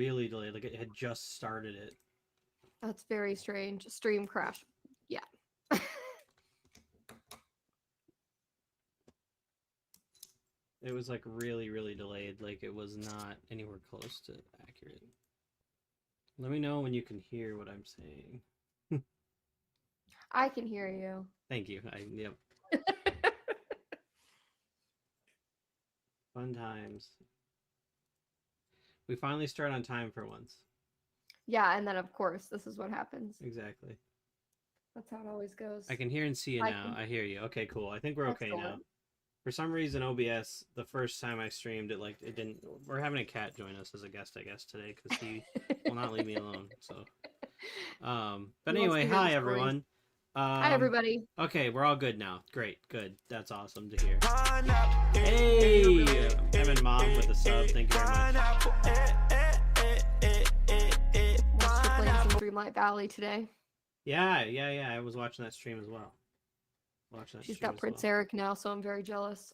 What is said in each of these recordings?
really delayed. Like it had just started it. That's very strange. Stream crash. Yeah. It was like really, really delayed. Like it was not anywhere close to accurate. Let me know when you can hear what I'm saying. I can hear you. Thank you. Yep. Fun times. We finally start on time for once. Yeah, and then of course this is what happens. Exactly. That's how it always goes. I can hear and see you now. I hear you. Okay, cool. I think we're okay now. For some reason, OBS, the first time I streamed it, like it didn't. We're having a cat join us as a guest, I guess, today because he will not leave me alone. So, but anyway, hi everyone. Hi everybody. Okay, we're all good now. Great, good. That's awesome to hear. Hey, Evan Mom with a sub. Thank you very much. We're playing some Dreamlight Valley today. Yeah. I was watching that stream as well. She's got Prince Eric now, so I'm very jealous.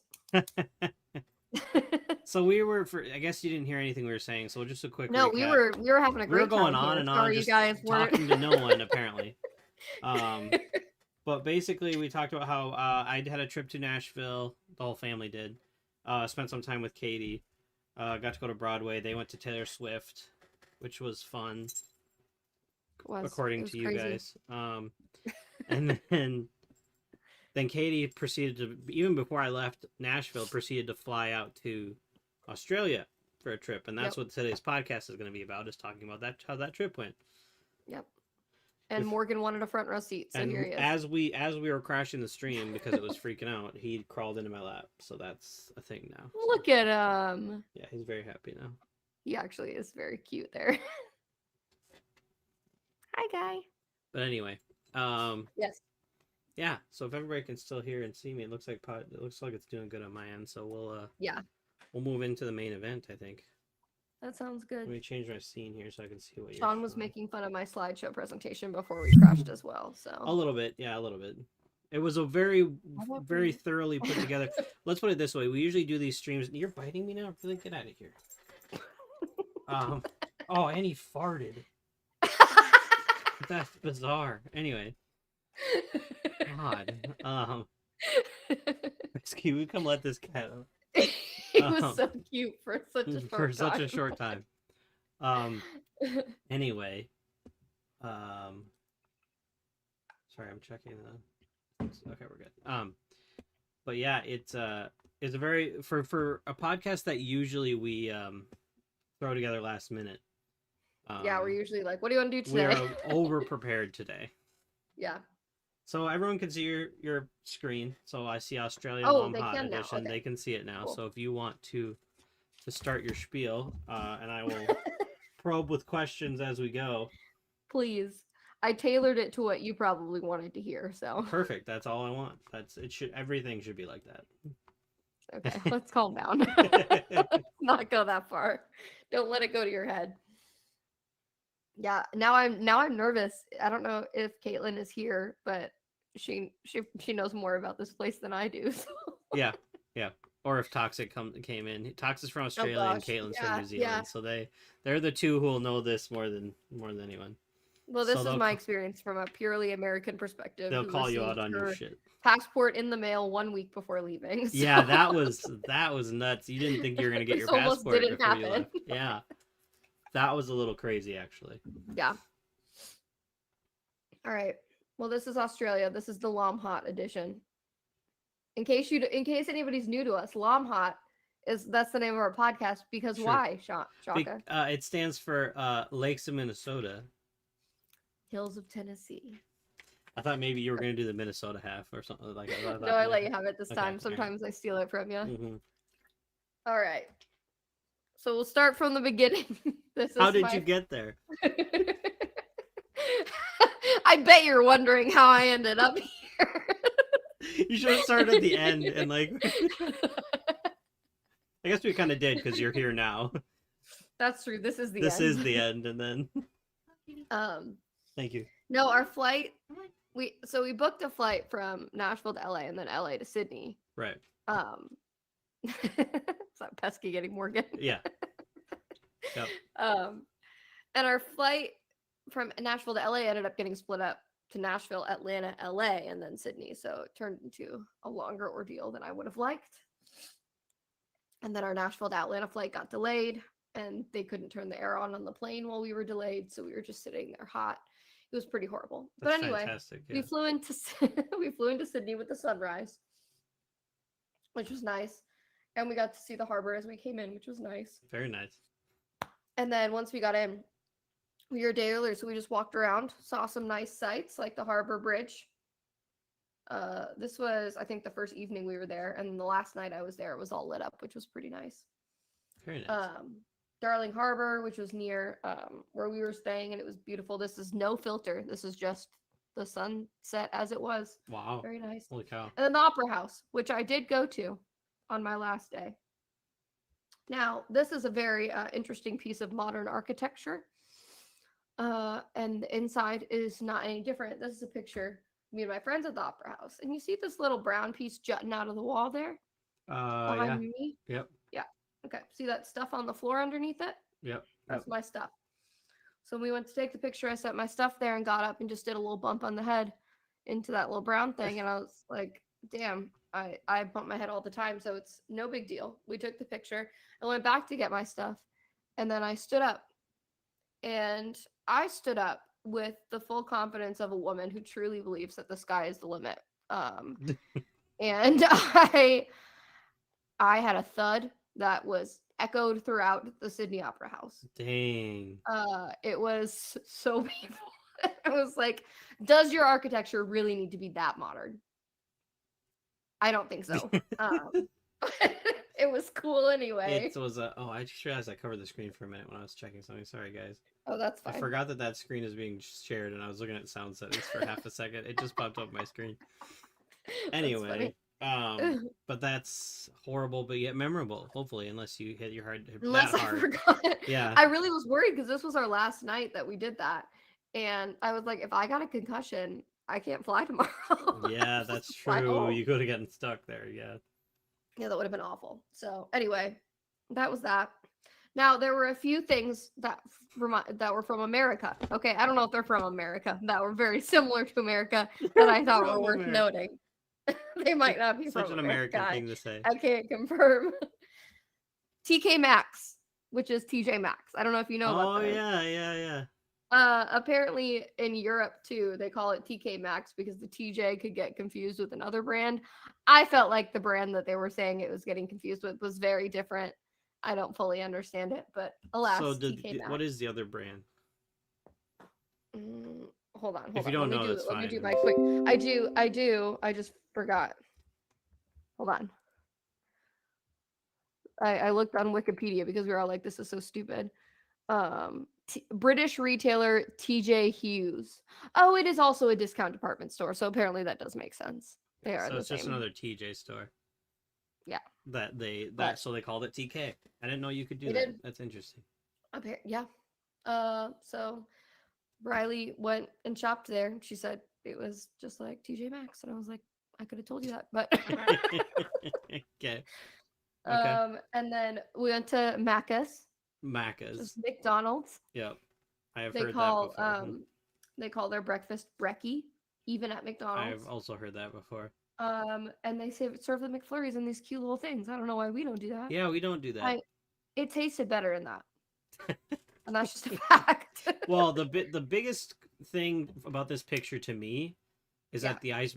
So we were I guess you didn't hear anything we were saying, so just a quick recap. we were having a great time. We were going on and on. Sorry, just you guys talking to no one apparently. But basically we talked about how I had a trip to Nashville. The whole family did. Spent some time with Katie. Got to go to Broadway. They went to Taylor Swift, which was fun. According to you guys. And then Katie proceeded to, even before I left Nashville, proceeded to fly out to Australia for a trip. And that's what today's podcast is going to be about, is talking about how that trip went. Yep. And Morgan wanted a front row seat, so here he is. As we were crashing the stream because it was freaking out, he crawled into my lap. So that's a thing now. Look at him. Yeah, he's very happy now. He actually is very cute there. Hi, guy. But anyway, yes. Yeah, so if everybody can still hear and see me, it looks like it's doing good on my end. So we'll move into the main event, I think. That sounds good. Let me change my scene here so I can see what you're Sean was making fun of my slideshow presentation before we crashed as well. So a little bit, yeah, a little bit. It was a very, very thoroughly put together. Let's put it this way: we usually do these streams. You're biting me now. Really, get out of here. Oh, and he farted. That's bizarre. Anyway. God. Can we come let this cat out? He was so cute for such a short time. Anyway. Sorry, I'm checking the. Okay, we're good. But yeah, it's a very for a podcast that usually we throw together last minute. Yeah, we're usually like, what do you want to do today? We're over prepared today. Yeah. So everyone can see your screen. So I see Australia LOMHOT edition. Okay. They can see it now. Cool. So if you want to start your spiel, and I will probe with questions as we go. Please. I tailored it to what you probably wanted to hear. So perfect. That's all I want. Everything should be like that. Okay, let's calm down. Let's not go that far. Don't let it go to your head. Yeah, now I'm nervous. I don't know if Caitlin is here, but she knows more about this place than I do. So. Yeah. Or if Toxic came in. Toxic's from Australia and Caitlin's from New Zealand, yeah. so they're the two who will know this more than anyone. Well, this is my experience from a purely American perspective. They'll call you out on your shit. Passport in the mail 1 week before leaving. So. Yeah, that was nuts. You didn't think you were gonna get your passport before happen. You left. Yeah. That was a little crazy, actually. Yeah. All right. Well, this is Australia. This is the LOMHOT edition. In case anybody's new to us, LOMHOT that's the name of our podcast because sure. Why, Shaka? It stands for Lakes of Minnesota. Hills of Tennessee. I thought maybe you were going to do the Minnesota half or something like that. No, I let you have it this time. Sometimes I steal it from you. Mm-hmm. All right. So we'll start from the beginning. How did you get there? I bet you're wondering how I ended up here. You should have started at the end and I guess we kind of did because you're here now. That's true. This is the end. This is the end, and then. Thank you. No, our flight. We booked a flight from Nashville to LA and then LA to Sydney. Right. Is that pesky getting Morgan? Yeah. Yep. And our flight from Nashville to LA ended up getting split up to Nashville, Atlanta, LA, and then Sydney. So it turned into a longer ordeal than I would have liked. And then our Nashville to Atlanta flight got delayed, and they couldn't turn the air on the plane while we were delayed. So we were just sitting there hot. It was pretty horrible. That's but anyway, fantastic, yeah. we flew into Sydney with the sunrise, which was nice. And we got to see the harbor as we came in, which was nice. Very nice. And then once we got in, we were a day earlier, so we just walked around, saw some nice sights like the Harbor Bridge. This was, I think, the first evening we were there, and the last night I was there, it was all lit up, which was pretty nice. Very nice. Darling Harbor, which was near where we were staying, and it was beautiful. This is no filter. This is just the sunset as it was. Wow. Very nice. Holy cow. And then the Opera House, which I did go to on my last day. Now, this is a very interesting piece of modern architecture. And the inside is not any different. This is a picture of me and my friends at the Opera House. And you see this little brown piece jutting out of the wall there? Behind me? Yep. Yeah. Okay. See that stuff on the floor underneath it? Yep. That's my stuff. So we went to take the picture. I set my stuff there and got up and just did a little bump on the head into that little brown thing. And I was like, damn, I bump my head all the time. So it's no big deal. We took the picture. I went back to get my stuff. And then I stood up. And I stood up with the full confidence of a woman who truly believes that the sky is the limit. And I had a thud that was echoed throughout the Sydney Opera House. Dang. It was so painful. I was like, does your architecture really need to be that modern? I don't think so. It was cool anyway. It was I just realized I covered the screen for a minute when I was checking something. Sorry, guys. Oh, that's fine. I forgot that screen is being shared, and I was looking at sound settings for half a second. It just popped up my screen. Anyway, but that's horrible, but yet memorable. Hopefully, unless you hit your heart unless that hard. I forgot. Yeah. I really was worried because this was our last night that we did that, and I was like, if I got a concussion, I can't fly tomorrow. Yeah, that's true. You could have gotten stuck there. Yeah. Yeah, that would have been awful. So anyway, that was that. Now there were a few things that were from America. Okay, I don't know if they're from America that were very similar to America that I thought were worth noting. They might not be such from an American thing to say. I can't confirm. TK Maxx, which is TJ Maxx. I don't know if you know about that. Oh yeah. Apparently in Europe too, they call it TK Maxx because the TJ could get confused with another brand. I felt like the brand that they were saying it was getting confused with was very different. I don't fully understand it, but alas, so TK Maxx. What is the other brand? Hold on. If you don't know, that's fine. Let me do my quick. I do. I just forgot. Hold on. I looked on Wikipedia because we were all like, this is so stupid. British retailer TJ Hughes. Oh, it is also a discount department store, so apparently that does make sense. They are so it's same. Just another TJ store. Yeah. So they called it TK. I didn't know you could do that. That's interesting. Yeah. So Riley went and shopped there. She said it was just like TJ Maxx, and I was like, I could have told you that, but okay. And then we went to Macca's. McDonald's. Yep. I have heard that before. They call their breakfast brekkie, even at McDonald's. I've also heard that before. And they serve the McFlurries in these cute little things. I don't know why we don't do that. Yeah, we don't do that. It tasted better in that. And that's just a fact. Well, the biggest thing about this picture to me is that the ice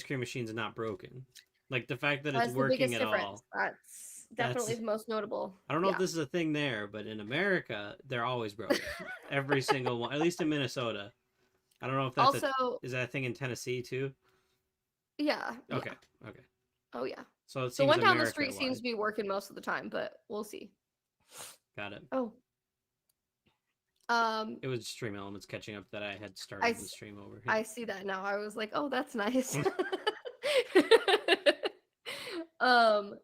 cream machine's not broken. Like the fact that it's working at all. That's definitely the most notable. I don't know if this is a thing there, but in America, they're always broken. Every single one, at least in Minnesota. I don't know if that's is that a thing in Tennessee too? Yeah. Okay. Yeah. Okay. Oh yeah. So it seems the one down the street seems to be working most of the time, but we'll see. Got it. Oh. It was Stream Elements catching up that I had started the stream over here. I see that now. I was like, oh, that's nice.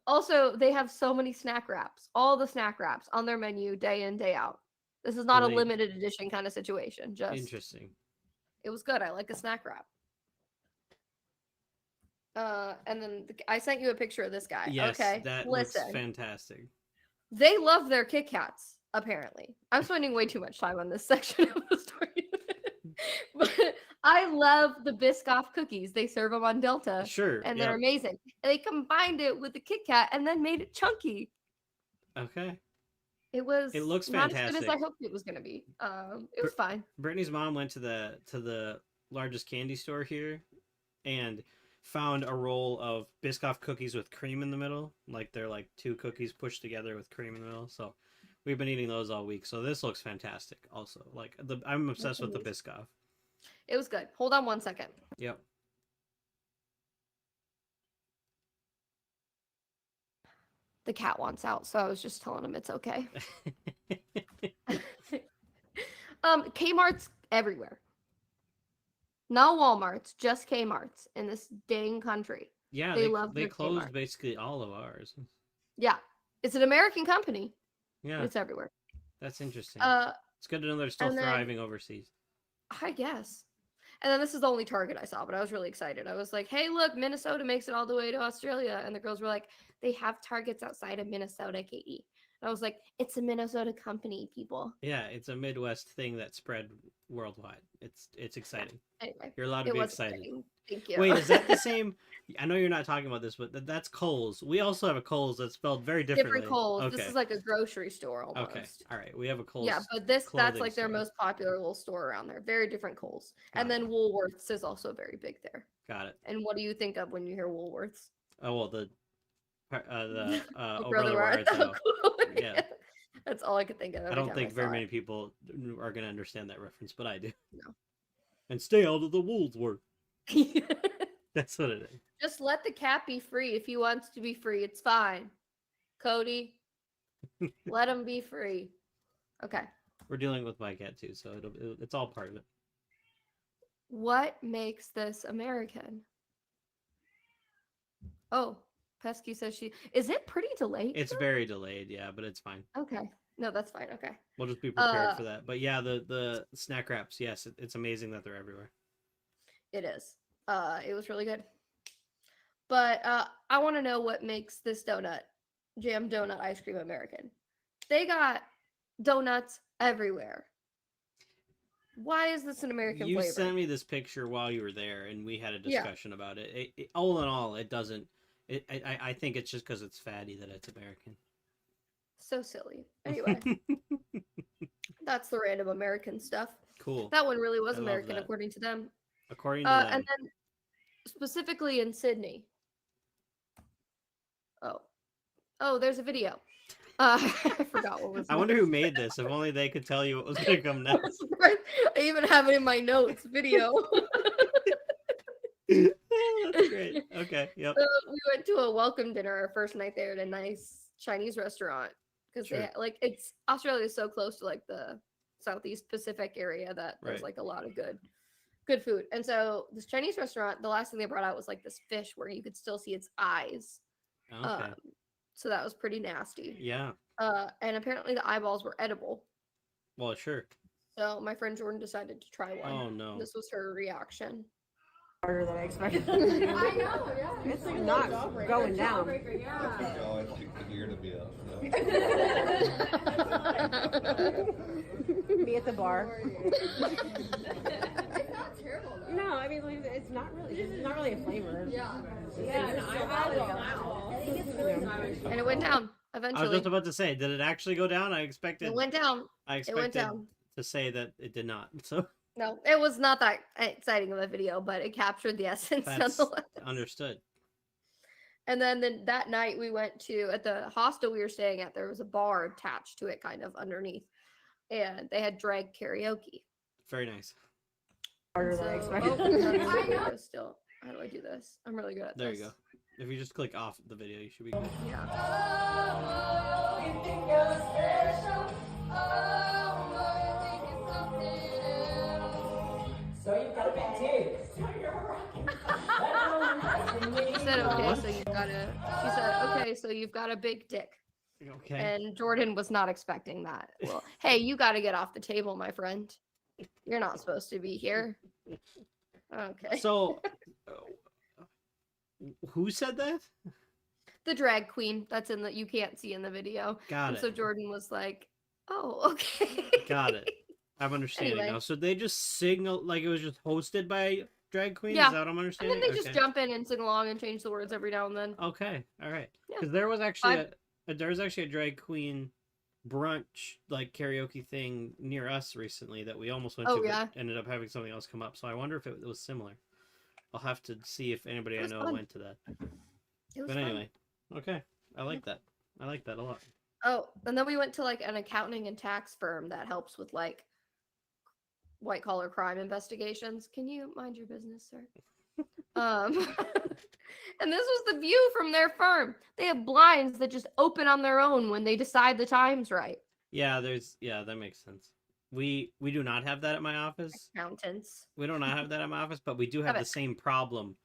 Also, they have so many snack wraps, all the snack wraps on their menu day in, day out. This is not a limited edition kind of situation. Just interesting. It was good. I like a snack wrap. And then I sent you a picture of this guy. Yes, okay, that looks fantastic. They love their Kit Kats. apparently. I'm spending way too much time on this section of the story. But I love the Biscoff cookies. They serve them on Delta. Sure. And they're Yep. amazing. And they combined it with the Kit Kat and then made it chunky. Okay. It was It looks not as good fantastic. as I hoped it was going to be. It was fine. Brittany's mom went to the largest candy store here and found a roll of Biscoff cookies with cream in the middle. Like they're like 2 cookies pushed together with cream in the middle. So we've been eating those all week. So this looks fantastic also. Like I'm obsessed with the Biscoff. It was good. Hold on 1 second. Yep. The cat wants out, so I was just telling him it's okay. Kmart's everywhere. No Walmart's, just Kmart's in this dang country. Yeah, they closed basically all of ours. Yeah, it's an American company. Yeah, it's everywhere. That's interesting. It's good to know they're still thriving overseas. I guess. And then this is the only Target I saw, but I was really excited. I was like, hey, look, Minnesota makes it all the way to Australia. And the girls were like, they have Targets outside of Minnesota, KE. And I was like, it's a Minnesota company, people. Yeah, it's a Midwest thing that spread worldwide. It's exciting. Anyway, you're allowed to be excited. Thank you. Wait, is that the same? I know you're not talking about this, but that's Kohl's. We also have a Kohl's that's spelled very differently. Different Kohl's. Okay. This is like a grocery store almost. Okay, all right. We have a Kohl's. Yeah, but that's like their most popular little store around there. Very different Kohl's. And then Woolworths is also very big there. Got it. And what do you think of when you hear Woolworths? Oh well, the Brother Where Art Thou. Yeah. That's all I could think of. I don't think very many people are going to understand that reference, but I do. No. And stay out of the Woolworth. That's what it is. Just let the cat be free. If he wants to be free, it's fine. Cody, let him be free. Okay. We're dealing with my cat too, so it's all part of it. What makes this American? Oh, Pesky says is it pretty delayed? It's very delayed, yeah, but it's fine. Okay. No, that's fine. Okay. We'll just be prepared for that. But yeah, the snack wraps, yes, it's amazing that they're everywhere. It is. It was really good. But I want to know what makes this jam donut ice cream American. They got donuts everywhere. Why is this an American flavor? You sent me this picture while you were there, and we had a discussion about it. All in all, it doesn't. I think it's just because it's fatty that it's American. So silly. Anyway, that's the random American stuff. Cool. That one really was American, according to them. According to them. And then specifically in Sydney. Oh, there's a video. I forgot what was. I wonder who made this. If only they could tell you what was going to come next. I even have it in my notes. Video. That's great. Okay. Yep. So we went to a welcome dinner our first night there at a nice Chinese restaurant because they it's Australia is so close to like the Southeast Pacific area that there's like a lot of good food. And so this Chinese restaurant, the last thing they brought out was like this fish where you could still see its eyes. Okay. So that was pretty nasty. Yeah. And apparently the eyeballs were edible. Well, sure. So my friend Jordan decided to try one. Oh no. This was her reaction. Harder than I expected. I know, yeah. It's not going down. Oh, I think the gear to be up. Me at the bar. It's not terrible though. No, I mean it's not really a flavor. Yeah. And it went down eventually. I was just about to say, did it actually go down? I expected. It went down. I expected to say that it did not. So. No, it was not that exciting of a video, but it captured the essence nonetheless. Understood. And then that night we went to, at the hostel we were staying at, there was a bar attached to it kind of underneath. And they had drag karaoke. Very nice. Harder than I expected. I know. Still, how do I do this? I'm really good at this. There you go. If you just click off the video, you should be good. Yeah. So you've got a big dick. She said, okay, so you've got a big dick. Okay. And Jordan was not expecting that. Well, hey, you got to get off the table, my friend. You're not supposed to be here. Okay. So, who said that? The drag queen that's you can't see in the video. Got and it. So Jordan was like, Oh, okay. Got it. I'm understanding Anyway. now. So they just signal like it was just hosted by drag queens. Yeah. Is that what I'm And understanding? then they just jump in and sing along and change the words every now and then. Okay. All right. Yeah. Because there was actually I- there was actually a drag queen brunch like karaoke thing near us recently that we almost went Oh, to, but yeah. ended up having something else come up. So I wonder if it was similar. I'll have to see if anybody It I was know fun. went to that. It was But fun. anyway, okay. I like that. I like that a lot. Oh, and then we went to like an accounting and tax firm that helps with like white collar crime investigations. Can you mind your business, sir? And this was the view from their firm. They have blinds that just open on their own when they decide the time's right. Yeah, that makes sense. We do not have that at my office. Accountants. We do not have that at my office, but we do have Have the it. same problem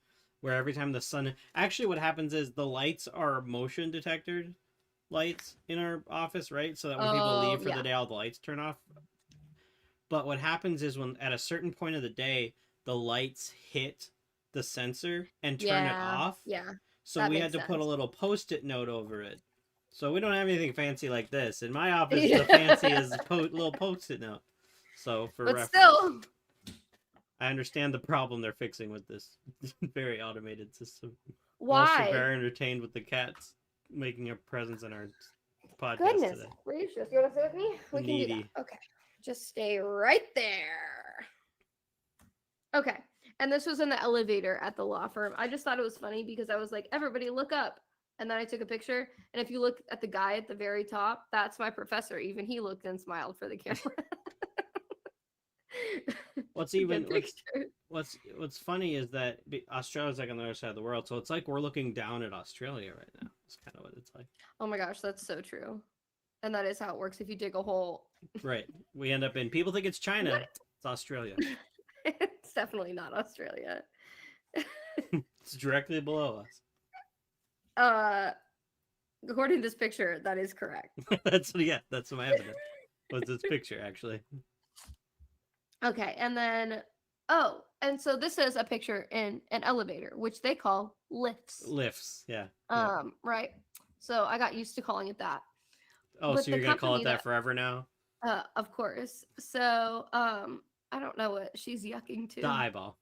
where every time the sun actually what happens is the lights are motion detected lights in our office, right? So that when people Oh, leave for yeah. the day all the lights turn off. But what happens is when at a certain point of the day the lights hit the sensor and turn it off. Yeah. So that we makes had to put a sense. little post-it note over it. So we don't have anything fancy like this. In my office, the fancy is little post-it note. So for But reference, still, I understand the problem they're fixing with this very automated system. why? I'm also very entertained with the cats making a presence in our podcast Goodness today. gracious. You want to sit with me? We can do Needy. that. Okay. Just stay right there. Okay. And this was in the elevator at the law firm. I just thought it was funny because I was like, everybody look up. And then I took a picture. And if you look at the guy at the very top, that's my professor. Even he looked and smiled for the camera. What's Good even picture. what's funny is that Australia's like on the other side of the world, so it's like we're looking down at Australia right now. It's kind of what it's like. Oh my gosh, that's so true. And that is how it works. If you dig a hole, Right. We end up in people think it's China. What? It's Australia. It's definitely not Australia. It's directly below According to this picture, that is correct. us. That's my evidence. Was this picture actually? Okay, and then and so this is a picture in an elevator, which they call lifts. Lifts, yeah. Right. So I got used to calling it that. Oh, But so the you're gonna call it company that forever now? Of course. So I don't know what she's yucking to. The eyeball.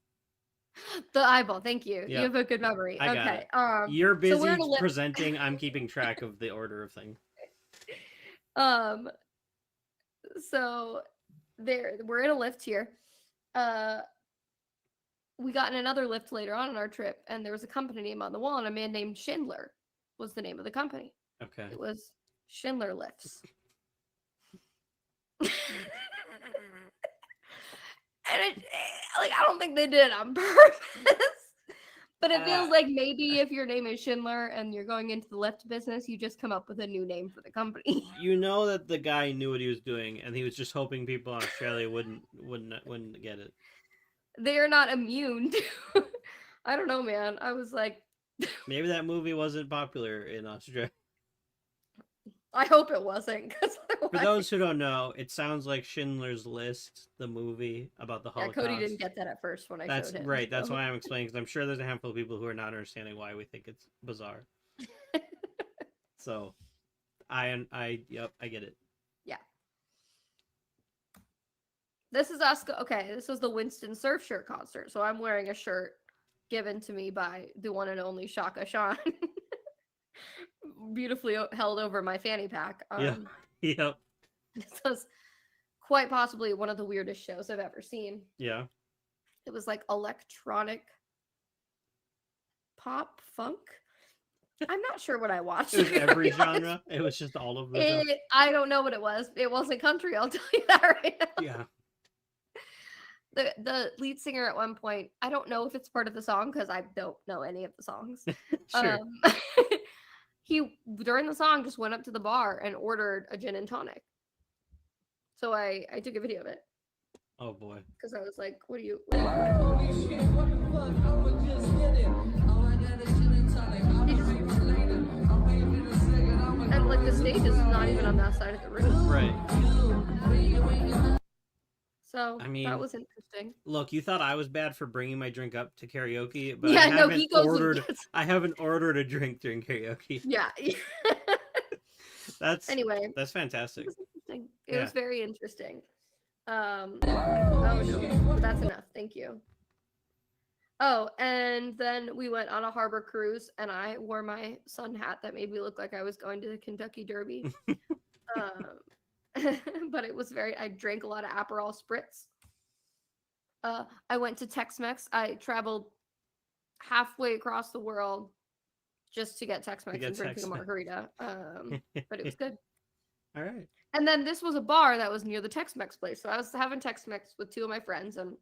The eyeball. Thank you. Yep. You have a good memory. I got Okay. it. You're so busy we're in a lift. presenting. I'm keeping track of the order of things. So we're in a lift here. We got in another lift later on in our trip, and there was a company name on the wall, and a man named Schindler was the name of the company. Okay. It was Schindler Lifts. And I don't think they did it on purpose. But it feels like maybe if your name is Schindler and you're going into the lift business, you just come up with a new name for the company. You know that the guy knew what he was doing, and he was just hoping people in Australia wouldn't get it. They are not immune to. I don't know, man. I was like, Maybe that movie wasn't popular in Australia. I hope it wasn't. For those who don't know, it sounds like Schindler's List, the movie about the Holocaust. Cody didn't get that at first when I showed him. Right. That's so. why I'm explaining, because I'm sure there's a handful of people who are not understanding why we think it's bizarre. So, I get it. Yeah. This is us. Okay, this was the Winston Surfshirt concert. So I'm wearing a shirt given to me by the one and only Shaka Khan. Beautifully held over my fanny pack. Yep. This was quite possibly one of the weirdest shows I've ever seen. Yeah. It was like electronic pop funk. I'm not sure what I watched. It was every genre. It was just all of them. I don't know what it was. It wasn't country, I'll tell you that right now. Yeah. The lead singer at one point, I don't know if it's part of the song because I don't know any of the songs. Sure. He during the song just went up to the bar and ordered a gin and tonic. So I took a video of it. Oh boy. Because I was like, what are you and like the stage is not even on that side of the room. Right. So I mean, that was interesting. Look, you thought I was bad for bringing my drink up to karaoke, but Yeah, I haven't he goes ordered. I haven't ordered a drink during karaoke. Yeah. That's Anyway. That's fantastic. It was interesting. It Yeah. was very interesting. Oh no, but that's enough. Thank you. Oh, and then we went on a harbor cruise, and I wore my sun hat that made me look like I was going to the Kentucky Derby. But it was very. I drank a lot of Aperol spritz. I went to Tex-Mex. I traveled halfway across the world just to get Tex-Mex and drinking a Tex-Mex. margarita. But it was good. All right. And then this was a bar that was near the Tex-Mex place. So I was having Tex-Mex with two of my friends, and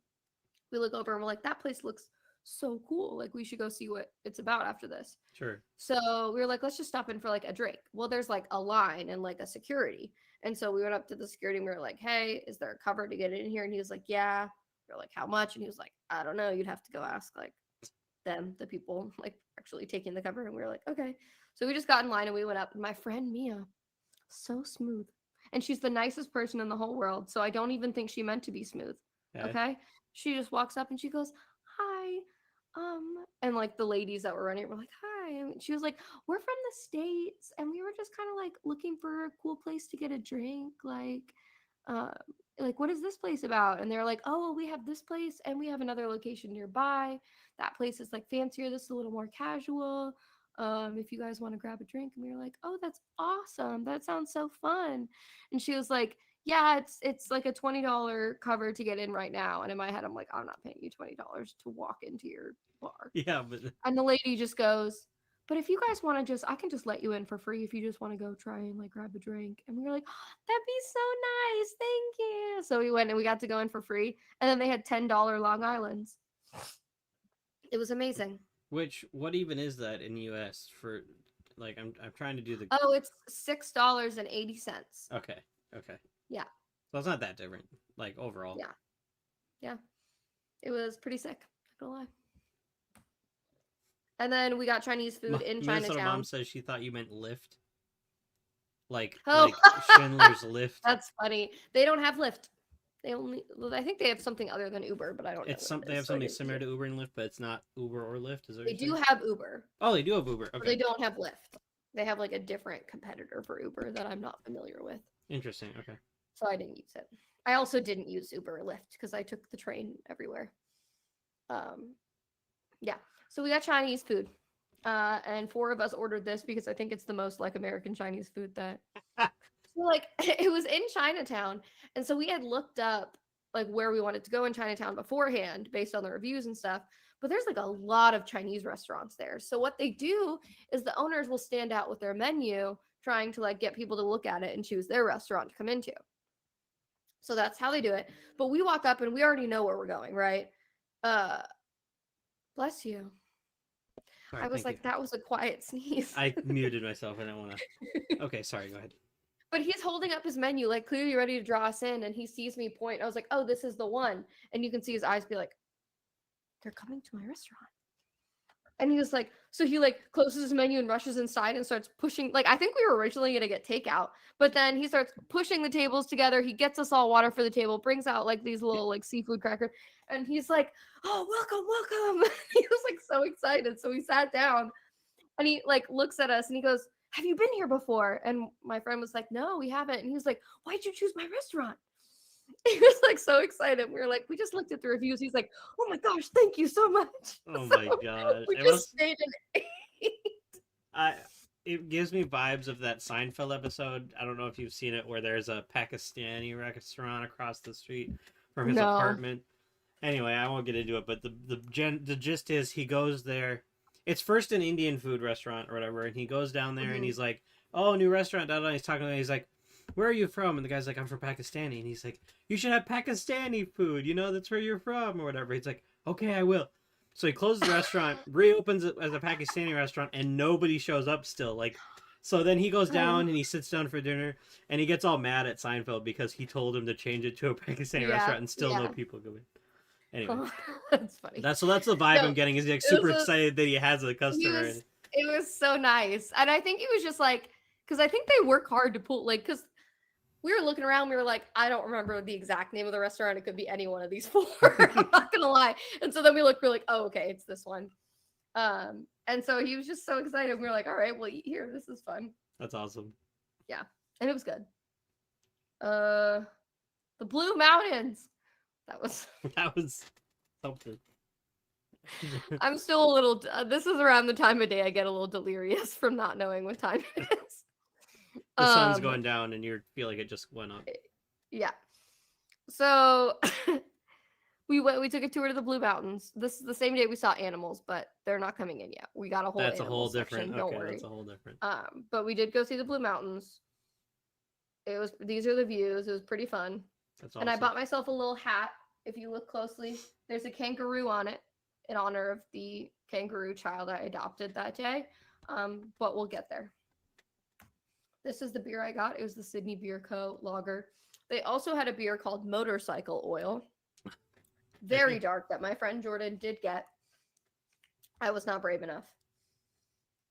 we look over and we're like, that place looks so cool. Like, we should go see what it's about after this. Sure. So we were like, let's just stop in for like a drink. Well, there's like a line and like a security. And so we went up to the security and we were like, hey, is there a cover to get in here? And he was like, yeah. We are like, how much? And he was like, I don't know. You'd have to go ask like them, the people like actually taking the cover. And we were like, okay. So we just got in line and we went up. And my friend Mia, so smooth. And she's the nicest person in the whole world. So I don't even think she meant to be smooth. Okay. She just walks up and she goes, hi. And like the ladies that were running it were like, hi. And she was like, we're from the States and we were just kind of like looking for a cool place to get a drink. Like, what is this place about? And they're like, oh, well, we have this place and we have another location nearby. That place is like fancier. This is a little more casual. If you guys want to grab a drink. And we were like, oh, that's awesome. That sounds so fun. And she was like, yeah, it's like a $20 cover to get in right now. And in my head, I'm like, I'm not paying you $20 to walk into your bar. Yeah, but and the lady just goes, but if you guys want to I can just let you in for free if you just want to go try and like grab a drink. And we were like, oh, that'd be so nice. Thank you. So we went and we got to go in for free. And then they had $10 Long Islands. It was amazing. what even is that in the US for like I'm trying to do the Oh, it's $6.80. Okay. Yeah. So it's not that different, like overall. Yeah. It was pretty sick. Not gonna lie. And then we got Chinese food in Minnesota Chinatown. Mom says she thought you meant Lyft. Like Oh. Schindler's Lyft. That's funny. They don't have Lyft. I think they have something other than Uber, but I don't know. They have something similar to Uber and Lyft, but it's not Uber or Lyft. Is it? They do have Uber. Oh, they do have Uber. Okay. But they don't have Lyft. They have like a different competitor for Uber that I'm not familiar with. Interesting. Okay. So I didn't use it. I also didn't use Uber or Lyft because I took the train everywhere. Yeah. So we got Chinese food. And 4 of us ordered this because I think it's the most like American Chinese food that so like it was in Chinatown. And so we had looked up like where we wanted to go in Chinatown beforehand based on the reviews and stuff. But there's like a lot of Chinese restaurants there. So what they do is the owners will stand out with their menu trying to like get people to look at it and choose their restaurant to come into. So that's how they do it. But we walk up and we already know where we're going, right? Bless you. Sorry, I was like, that was a quiet sneeze. I muted myself. I don't want to. Okay, sorry. Go ahead. But he's holding up his menu, like clearly ready to draw us in, and he sees me point. I was like, oh, this is the one. And you can see his eyes be like, they're coming to my restaurant. And he was like, so he like closes his menu and rushes inside and starts pushing. Like, I think we were originally going to get takeout, but then he starts pushing the tables together. He gets us all water for the table, brings out like these little like seafood crackers. And he's like, oh, welcome. He was like so excited. So we sat down and he like looks at us and he goes, have you been here before? And my friend was like, no, we haven't. And he was like, why'd you choose my restaurant? He was like so excited. We were like, we just looked at the reviews. He's like, oh my gosh, thank you so much. Oh my god. We just stayed and ate. It gives me vibes of that Seinfeld episode. I don't know if you've seen it, where there's a Pakistani restaurant across the street from his apartment. Anyway, I won't get into it, but the gist is he goes there. It's first an Indian food restaurant or whatever, and he goes down there and he's like, oh, new restaurant. He's talking to him. He's like, where are you from? And the guy's like, I'm from Pakistani. And he's like, you should have Pakistani food. You know, that's where you're from or whatever. He's like, okay, I will. So he closes the restaurant, reopens it as a Pakistani restaurant, and nobody shows up still. Like, so then he goes down and he sits down for dinner, and he gets all mad at Seinfeld because he told him to change it to a Pakistani restaurant, and still no people go in. Anyway, that's funny. That's the vibe I'm getting. Is like super excited that he has a customer. It was so nice, and I think he was just like, because I think they work hard to pull like because. We were looking around. We were like, I don't remember the exact name of the restaurant. It could be any one of these 4. I'm not gonna lie. And so then we looked. We're like, oh, okay, it's this one. And so he was just so excited. We were like, all right, we'll eat here. This is fun. That's awesome. Yeah, and it was good. The Blue Mountains. That was. That was something. I'm still a little. This is around the time of day I get a little delirious from not knowing what time it is. The sun's going down, and you feel like it just went up. Yeah. So we took a tour to the Blue Mountains. This is the same day we saw animals, but they're not coming in yet. We got a whole. That's a animal whole section, different. don't Okay, worry. that's a whole different. But we did go see the Blue Mountains. It was. These are the views. It was pretty fun. That's awesome. And I bought myself a little hat. If you look closely, there's a kangaroo on it in honor of the kangaroo child I adopted that day. But we'll get there. This is the beer I got. It was the Sydney Beer Co. lager. They also had a beer called Motorcycle Oil. Very dark that my friend Jordan did get. I was not brave enough.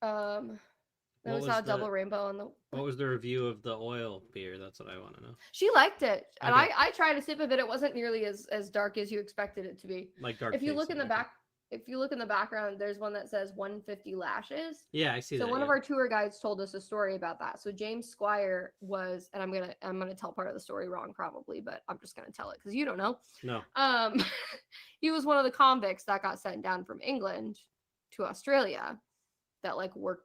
That was how Double Rainbow on the. What was the review of the oil beer? That's what I want to know. She liked it, and Okay. I tried a sip of it. It wasn't nearly as dark as you expected it to be. Like dark. If you look in the tasting, back, if you look in the background, there's one that says 150 lashes. Yeah, I see that. So one of yeah. our tour guides told us a story about that. So James Squire was, and I'm gonna tell part of the story wrong probably, but I'm just gonna tell it because you don't know. No. He was one of the convicts that got sent down from England to Australia, that like worked.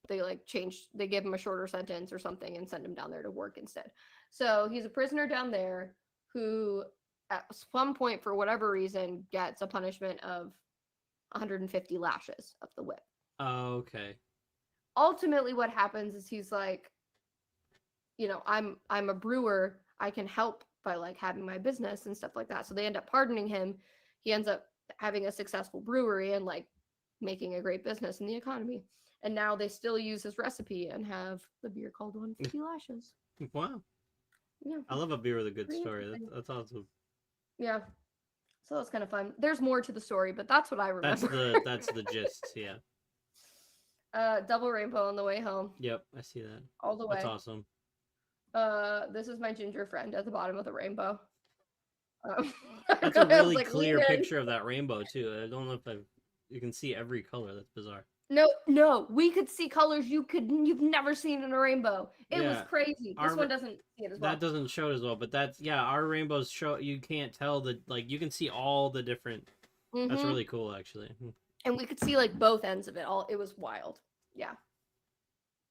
They like changed. They gave him a shorter sentence or something and sent him down there to work instead. So he's a prisoner down there who, at some point, for whatever reason, gets a punishment of 150 lashes of the whip. Oh, okay. Ultimately what happens is he's like, I'm a brewer, I can help by like having my business and stuff like that. So they end up pardoning him. He ends up having a successful brewery and like making a great business in the economy. And now they still use his recipe and have the beer called 150 lashes. Wow. Yeah. I love a beer with a good Pretty story. interesting. That's awesome. Yeah. So that's kind of fun. There's more to the story, but that's what I remember. That's the gist. Yeah. Double Rainbow on the way home. Yep, I see that. All the way. That's awesome. This is my ginger friend at the bottom of the rainbow. That's a really clear picture of that rainbow too. I don't know if you can see every color. That's bizarre. No, we could see colors you've never seen in a rainbow. It was crazy. This one doesn't see it as well. That doesn't show it as well, but our rainbows show. You can't tell you can see all the different. Mm-hmm. That's really cool, actually. And we could see like both ends of it. It was wild. Yeah.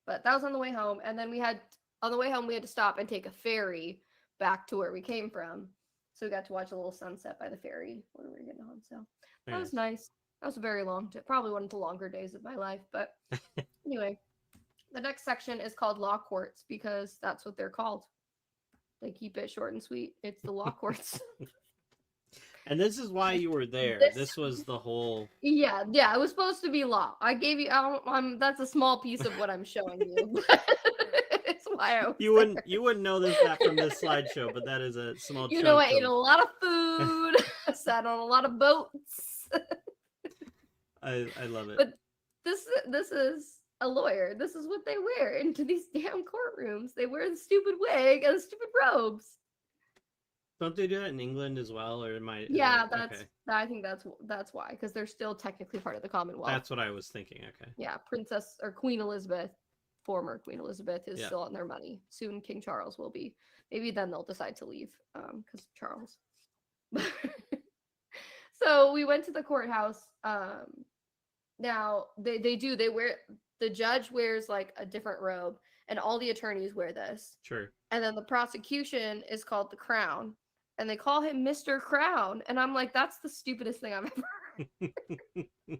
But that was on the way home, and then we had to stop and take a ferry back to where we came from. So we got to watch a little sunset by the ferry when we were getting home. So that was nice. That was a very long day. Probably one of the longer days of my life. But anyway, the next section is called law courts because that's what they're called. They keep it short and sweet. It's the law courts. And this is why you were there. This was the whole. Yeah. It was supposed to be law. I gave you. That's a small piece of what I'm showing you. It's why I was you wouldn't know that from this slideshow, but that is a small. You know, I ate a lot of food. I sat on a lot of boats. I love it. But this is a lawyer. This is what they wear into these damn courtrooms. They wear the stupid wig and the stupid robes. Don't they do that in England as well, or am I? Yeah, okay. I think that's why, because they're still technically part of the Commonwealth. That's what I was thinking. Okay. Yeah, Princess or Queen Elizabeth, former Queen Elizabeth, is still on their money. Soon King Charles will be. Maybe then they'll decide to leave, because Charles. So we went to the courthouse. Now they wear, the judge wears like a different robe, and all the attorneys wear this. Sure. And then the prosecution is called the Crown, and they call him Mr. Crown, and I'm like, that's the stupidest thing I've ever heard.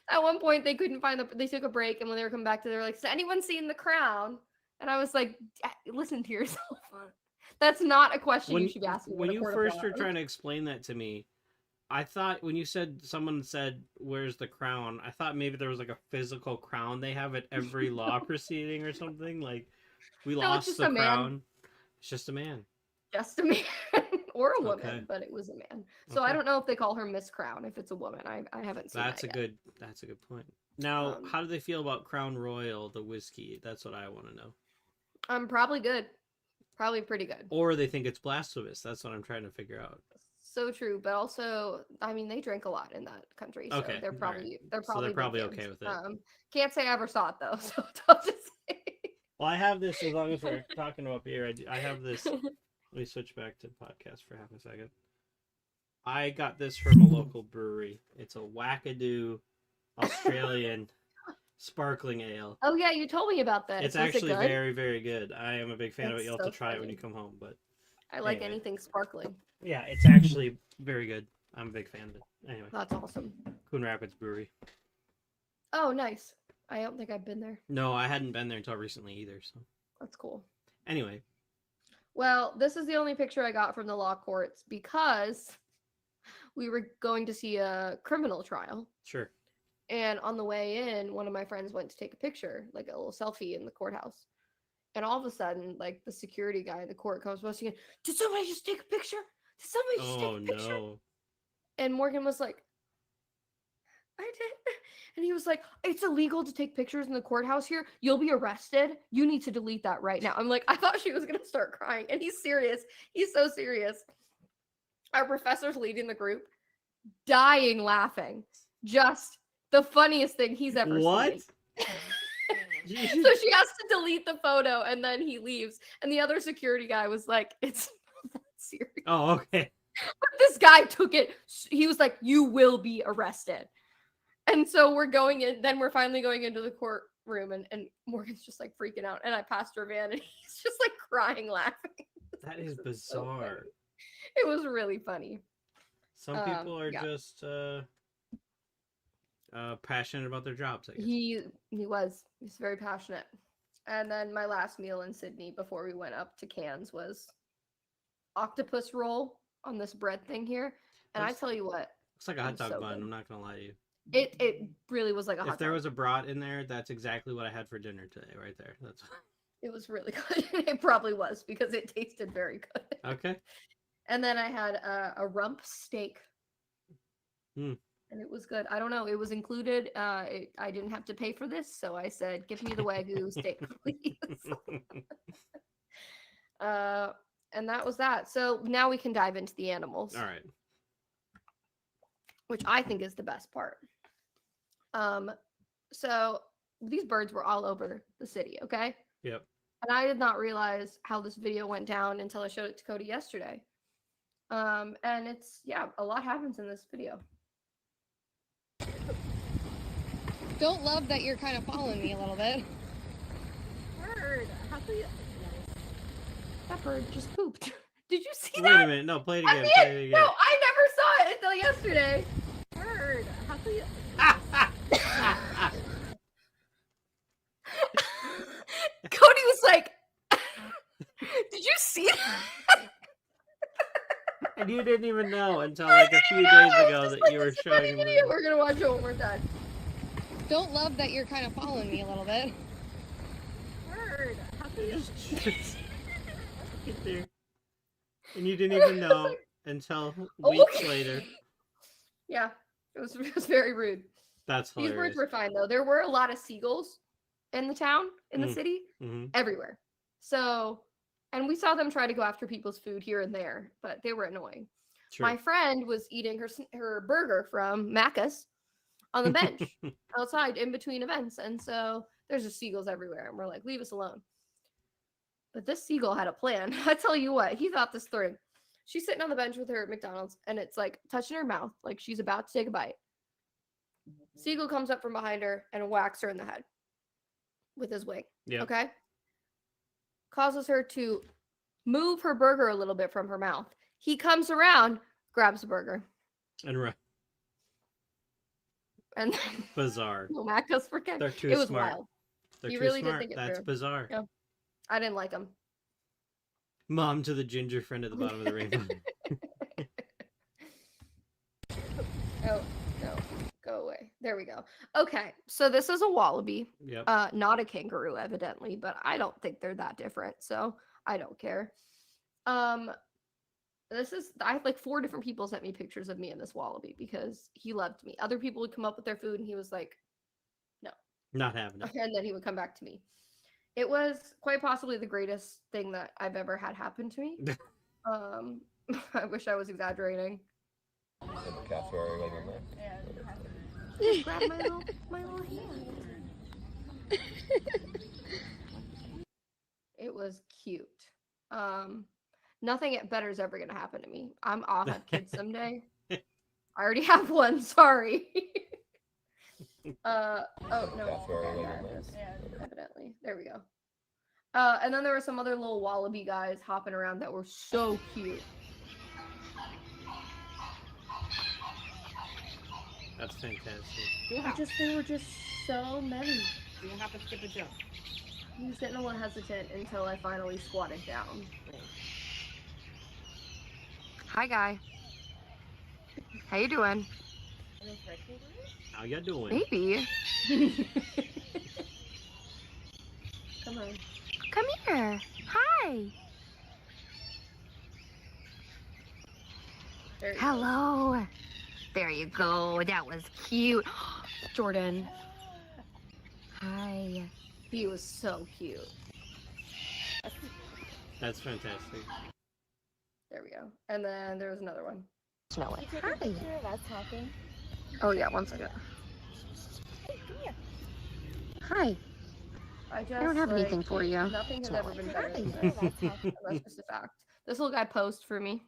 At one point, they couldn't find they took a break, and when they were coming back to, they were like, "Has anyone seen the Crown?" And I was like, "Listen to yourself. That's not a question you should be asking." When you first were trying to explain that to me, I thought when you said someone said, "Where's the crown?" I thought maybe there was like a physical crown they have at every law proceeding or something. Like, we lost the crown. It's just a man. Just a man. Or a woman, but it was a man. So I don't know if they call her Miss Crown if it's a woman. I haven't seen that yet. That's a good point. Now, how do they feel about Crown Royal, the whiskey? That's what I want to know. Probably good. Probably pretty good. Or they think it's blasphemous. That's what I'm trying to figure out. So true, but also, I mean, they drink a lot in that country, so they're probably okay with it. Can't say I ever saw it though, so don't just say. Well, Well, I have this as long as we're talking up here. I have this. Let me switch back to podcast for half a second. I got this from a local brewery. It's a Wackadoo Australian sparkling ale. Oh yeah, you told me about this. It's Was it actually good? very, very good. I am a big fan of it. That's You'll have so to try it when funny. you come home. But I like anyway. anything sparkling. yeah, it's actually very good. I'm a big fan of it. Anyway, That's awesome. Coon Rapids Brewery. Oh, nice. I don't think I've been there. No, I hadn't been there until recently either. So That's cool. anyway, Well, this is the only picture I got from the law courts because we were going to see a criminal trial. sure. And on the way in, one of my friends went to take a picture, like a little selfie in the courthouse. And all of a sudden, like the security guy in the court comes busting in. Did somebody just take a picture? Did somebody just Oh take a picture? no. And Morgan was like, I did. And he was like, it's illegal to take pictures in the courthouse here. You'll be arrested. You need to delete that right now. I'm like, I thought she was going to start crying. And he's serious. He's so serious. Our professor's leading the group, dying laughing. Just the funniest thing he's ever What? seen. So she has to delete the photo and then he leaves. And the other security guy was like, it's not that serious. Oh, okay. But this guy took it. He was like, you will be arrested. And so we're going in, then we're finally going into the courtroom and Morgan's just like freaking out. And I passed her van and he's just like crying, laughing. That is This so bizarre. funny. It was really funny. Some people are yeah. just passionate about their jobs, I guess. He's very passionate. And then my last meal in Sydney before we went up to Cairns was octopus roll on this bread thing here. And I Looks- tell you what, Looks like a hot It's dog so bun. good. I'm not gonna lie to you. it really was like a hot If there dog. was a brat in there, that's exactly what I had for dinner today, right there. That's It was really good. It probably was because it tasted very good. okay. And then I had a rump steak. Hmm. And it was good. I don't know. It was included. I didn't have to pay for this. So I said, give me the Wagyu steak, please. And that was that. So now we can dive into the animals, All right. which I think is the best part. So these birds were all over the city, okay? Yep. And I did not realize how this video went down until I showed it to Cody yesterday. And it's, yeah, a lot happens in this video. Don't love that you're kind of following me a little bit. Bird. How can you? That bird just pooped. Did you see Wait that? a minute. No, play it I again. mean, Play it again. no, I never saw it until yesterday. Bird. How can you? Cody was like, did you see that? And you didn't even know until like a few days ago that you were showing me. We're gonna watch it one more time. Don't love that you're kind of following me a little bit. Bird. How can you? Just get there. And you didn't even know until weeks Okay. later. Yeah, it was very rude. That's These hilarious. birds were fine though. There were a lot of seagulls in the town, in the city, Mhm. everywhere. So, and we saw them try to go after people's food here and there, but they were annoying. Sure. My friend was eating her burger from Macca's on the bench outside in between events, and so there's just seagulls everywhere, and we're like, leave us alone. But this seagull had a plan. I tell you what, he thought this through. She's sitting on the bench with her at McDonald's, and it's like touching her mouth, like she's about to take a bite. Seagull comes up from behind her and whacks her in the head with his wing. Yeah. Okay. Causes her to move her burger a little bit from her mouth. He comes around, grabs the burger, And and then bizarre. Macca's for Ken. They're too It was smart. wild. They're You too really did smart. think it That's through. bizarre. Yeah. I didn't like him. Mom to the ginger friend at the bottom of the rainbow. Oh, no. Go away. There we go. Okay. So this is a wallaby. Yep. Not a kangaroo, evidently, but I don't think they're that different, so I don't care. I had like 4 different people sent me pictures of me and this wallaby because he loved me. Other people would come up with their food and he was like, Not having it. and then he would come back to me. It was quite possibly the greatest thing that I've ever had happen to me. I wish I was exaggerating. And the cat's wearing on the neck. Just grab my little hand. It was cute. Nothing better is ever gonna happen to me. I'll have kids someday. I already have one. Sorry. Oh no. That's where I Yeah, live. it is, evidently. There we go. And then there were some other little wallaby guys hopping around that were so cute. That's fantastic. There were just so many. You have to skip a jump. He was getting a little hesitant until I finally squatted down. Hi, guy. How you doing? How you doing? Baby. Come on. Come here. Hi. Hello. There you go. That was cute. Jordan. Hi. He was so cute. That's fantastic. There we go. And then there was another one. Smell it. Take a picture of us talking. Oh yeah, one second. Hey, come here. Hi. I just don't have anything for you. Nothing has Smell ever it. been better than Picture this. of us talking. That's just a fact. This little guy posed for me.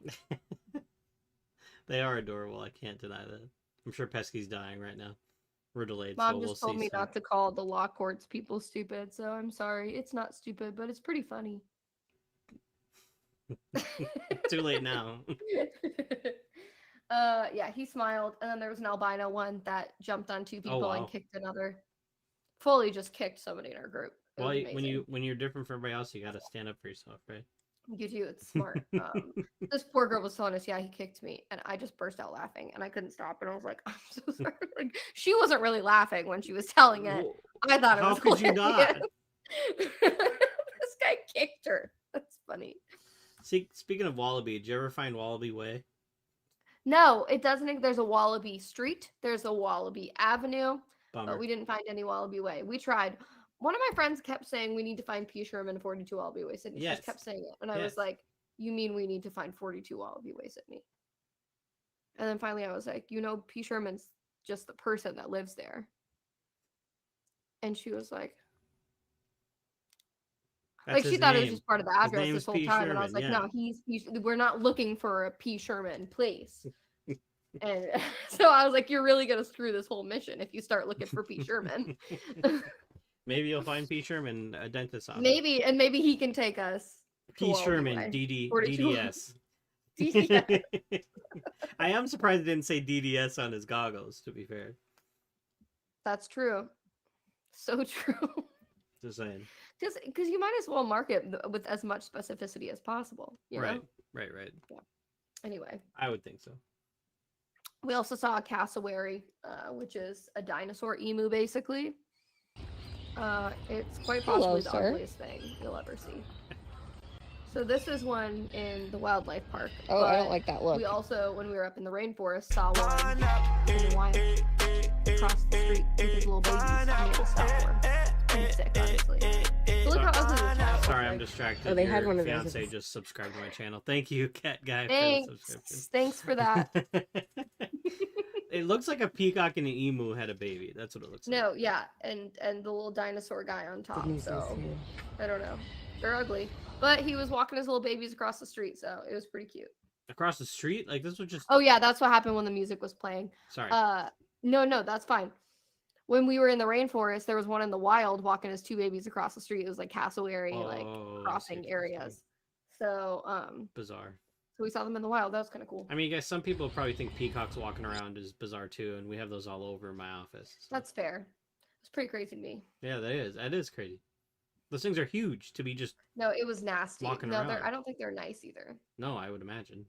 They are adorable. I can't deny that. I'm sure Pesky's dying right now. We're delayed, Mom so we'll just told see me soon. not to call the law courts people stupid, so I'm sorry. It's not stupid, but it's pretty funny. Too late now. Yeah, he smiled, and then there was an albino one that jumped on two people and wow. kicked another. Fully just kicked somebody in our group. It Well, was when amazing. you're different from everybody else, you got to stand up for yourself, right? You do, it's smart. This poor girl was telling us, yeah, he kicked me, and I just burst out laughing, and I couldn't stop, and I was like, I'm so sorry. Like, she wasn't really laughing when she was telling it. Well, I thought it how was could you not? hilarious. This guy kicked her. That's funny. See, speaking of Wallaby, did you ever find Wallaby Way? No, it doesn't. There's a Wallaby Street. There's a Wallaby Avenue, Bummer. but we didn't find any Wallaby Way. We tried. One of my friends kept saying we need to find P. Sherman 42 Wallaby Way Sydney. She Yes. just kept saying it, and I Yes. was like, "You mean we need to find 42 Wallaby Way Sydney?" And then finally, I was like, "You know, P. Sherman's just the person that lives there." And she was like, That's she his thought it was name. just part of the His address name this is whole P. time, and I was like, Sherman, "No, we're not looking for a P. Sherman place." And so I was like, "You're really gonna screw this whole mission if you start looking for P. Sherman." Maybe you'll find P. Sherman, a dentist office. Maybe he can take us. to P. Wallaby Sherman, Way. DD, 42. DDS. DDS. I am surprised it didn't say DDS on his goggles, to be fair. That's true. So true. Just saying. Because you might as well mark it with as much specificity as possible. You know? Right. Anyway, I would think so. we also saw a cassowary, which is a dinosaur emu, basically. It's quite possibly the sir. ugliest thing you'll ever see. So this is one in the wildlife park. Oh, I don't but like that look. We also, when we were up in the rainforest, saw one in the wild across the street with his little babies. And we had to stop for him. Pretty sick, honestly. So look how ugly this cat looks Sorry, I'm like. distracted. Oh, they Your had one of those. fiance just subscribed to my channel. Thank you, Cat Guy, for the subscription. Thanks for that. It looks like a peacock and an emu had a baby. That's what it looks like. No, yeah, and the little dinosaur guy on top. So I don't know. They're ugly, but he was walking his little babies across the street, so it was pretty cute. Across the street? Like, this was just... Oh yeah, that's what happened when the music was playing. Sorry. No, that's fine. When we were in the rainforest, there was one in the wild walking his two babies across the street. It was like cassowary, like Oh, I see crossing what you're saying. areas. So Bizarre. so we saw them in the wild. That was kind of cool. I mean, guys, some people probably think peacocks walking around is bizarre too, and we have those all over in my office. So. That's fair. It's pretty crazy to me. Yeah, that is. That is crazy. Those things are huge to be just... No, it was nasty. Walking No, around. I don't think they're nice either. No, I would imagine.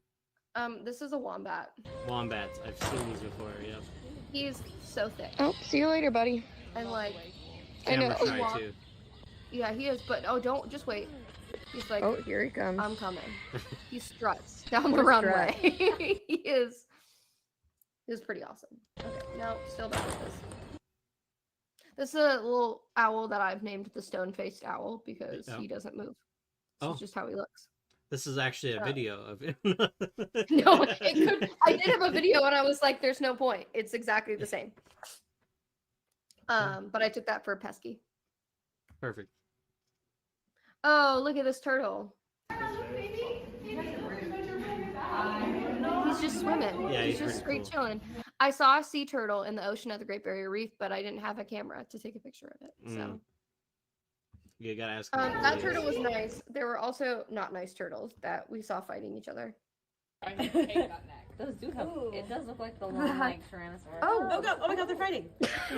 This is a wombat. Wombats. I've seen these before, yep. He's so thick. Oh, see you later, buddy. And like, I know. Camera shy, Walk- too. yeah, he is. But don't just wait. He's like, Oh, here he comes. I'm coming. He struts down the What a runway. He is pretty awesome. Okay, no, still back with this. This is a little owl that I've named the stone-faced owl because Oh. he doesn't move. Oh. It's just how he looks. This is actually a Oh. video of it. No, I did have a video and I was like, there's no point. It's exactly the same. But I took that for pesky. Perfect. Oh, look at this turtle. He's just swimming. Yeah, he's he's just pretty straight cool. chilling. I saw a sea turtle in the ocean at the Great Barrier Reef, but I didn't have a camera to take a picture of it. So You gotta ask him. that turtle was nice. There were also not nice turtles that we saw fighting each other. Those do have. It does look like the long like Tyrannosaurus. Oh, Oh god! Oh my god! They're fighting.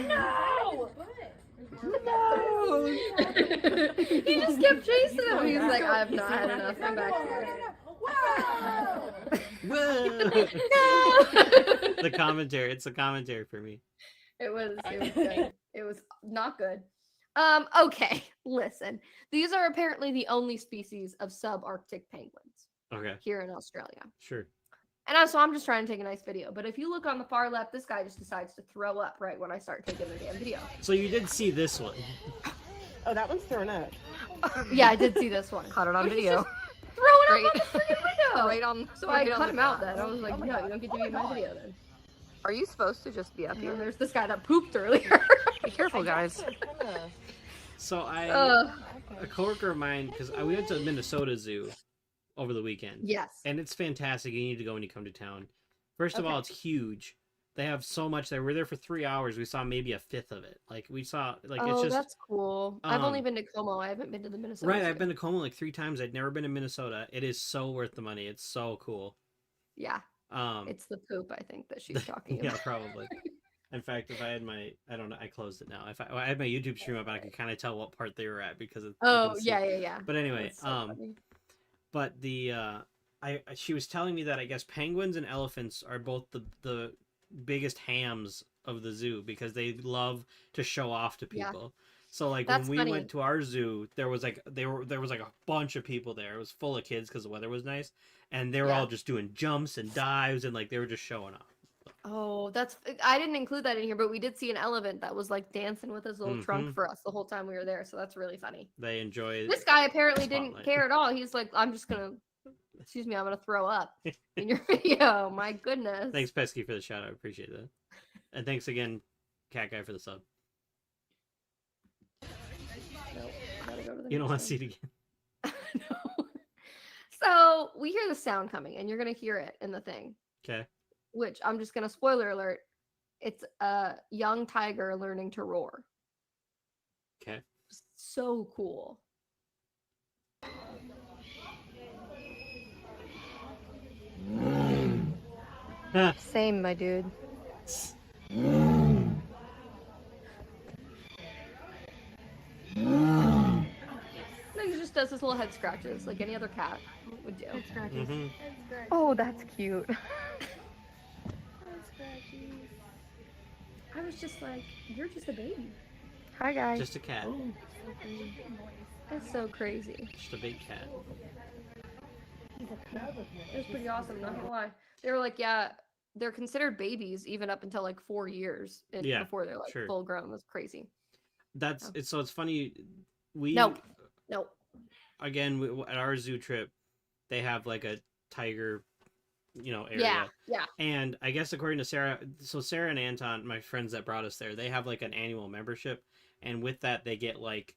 no! No! He just kept chasing him. He's like, I've not had enough. Come back here. Whoa! No! The commentary. It's a commentary for me. It was good. It was not good. Okay, listen. These are apparently the only species of subarctic penguins Okay, here in Australia. sure. And so I'm just trying to take a nice video. But if you look on the far left, this guy just decides to throw up right when I start taking the damn video. So you did see this one. Oh, that one's thrown up. Yeah, I did see this one. Caught it on But he's video. just throwing Right. up on the freaking window. Right on. So I right on cut the him out spot. then. I was like, no, you don't get to be in my video then. Are you supposed to just be up And here? then there's this guy that pooped earlier. Be careful, guys. So Ugh. a coworker of mine, because we went to Minnesota Zoo over the weekend. Yes. And it's fantastic. You need to go when you come to town. First of Okay. all, it's huge. They have so much there. We're there for 3 hours. We saw maybe a fifth of it. Like we saw, like it's Oh, just that's cool. I've only um, been to Como. I haven't been to the Minnesota. right. Zoo. I've been to Como like 3 times. I'd never been to Minnesota. It is so worth the money. It's so cool. Yeah, Um, it's the poop. I think that she's talking yeah, about. probably. In fact, if I had I don't know, I closed it now. If I had my YouTube stream up, I could kind of tell what part they were at because you Oh, can see. yeah. But anyway, That's so funny. but the she was telling me that I guess penguins and elephants are both the biggest hams of the zoo because they love to show off to Yeah. people. So like That's when we funny. went to our zoo, there was like a bunch of people there. It was full of kids because the weather was nice, and they were Yeah. all just doing jumps and dives and like they were just showing off. Oh, I didn't include that in here, but we did see an elephant that was like dancing with his little trunk Mhm. for us the whole time we were there. So that's really funny. They enjoy This guy apparently didn't Spotlight. care at all. He's like, I'm gonna throw up in your video. My goodness. Thanks, Pesky, for the shout out. I appreciate that. And thanks again, Cat Guy, for the sub. Nope, gotta go to the You don't want next to see it again. one. No. So we hear the sound coming, and you're gonna hear it in the thing. Okay. Which I'm just gonna spoiler alert. It's a young tiger learning to roar. Okay. So cool. Same, my dude. No, he just does his little head scratches like any other cat would do. hmm Oh, that's cute. I was just like, you're just a baby. Hi, guys. Just a cat. That's so crazy. Just a big cat. It was pretty awesome, not gonna lie. They were like, yeah, they're considered babies even up until like 4 years Yeah, before they're like sure. full grown. That's crazy. That's Oh. it's so it's funny. We Nope. again at our zoo trip, they have like a tiger, area. Yeah. And I guess according to Sarah, so Sarah and Anton, my friends that brought us there, they have like an annual membership, and with that they get like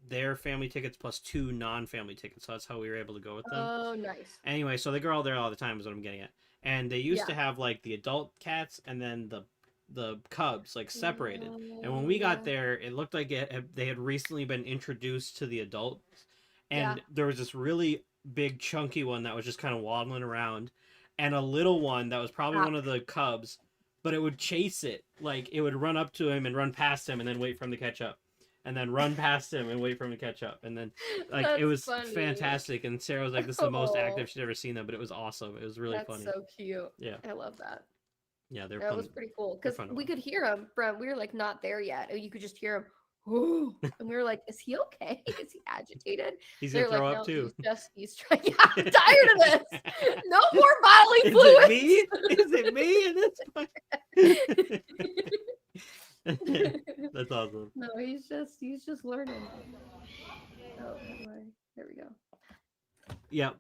their family tickets plus 2 non-family tickets. So that's how we were able to go with them. Oh, nice. Anyway, so they go all there all the time is what I'm getting at. And they used Yeah. to have like the adult cats and then the cubs like separated. And when we got Yeah. there, it looked like they had recently been introduced to the adults. And Yeah. there was this really big chunky one that was just kind of waddling around, and a little one that was probably Ah. one of the cubs, but it would chase it. Like it would run up to him and run past him and then wait for him to catch up. And then run past him and wait for him to catch up. And then like it That's was funny. fantastic. And Sarah was like, this is the most Aw. active she'd ever seen them, but it was awesome. It was really That's funny. so cute. Yeah. I love that. Yeah, they're That fun. was pretty cool they're because fun to we watch. could hear him from. We were like not there yet. You could just hear him. Ooh, and we were like, "Is he okay? Is he agitated?" He's They're gonna throw like, up "No, too. he's trying. Yeah, I'm tired of this. No more bodily Is fluids." it me? Is it me in this one? That's awesome. No, he's just learning. Oh, how do I- there we go. Yep.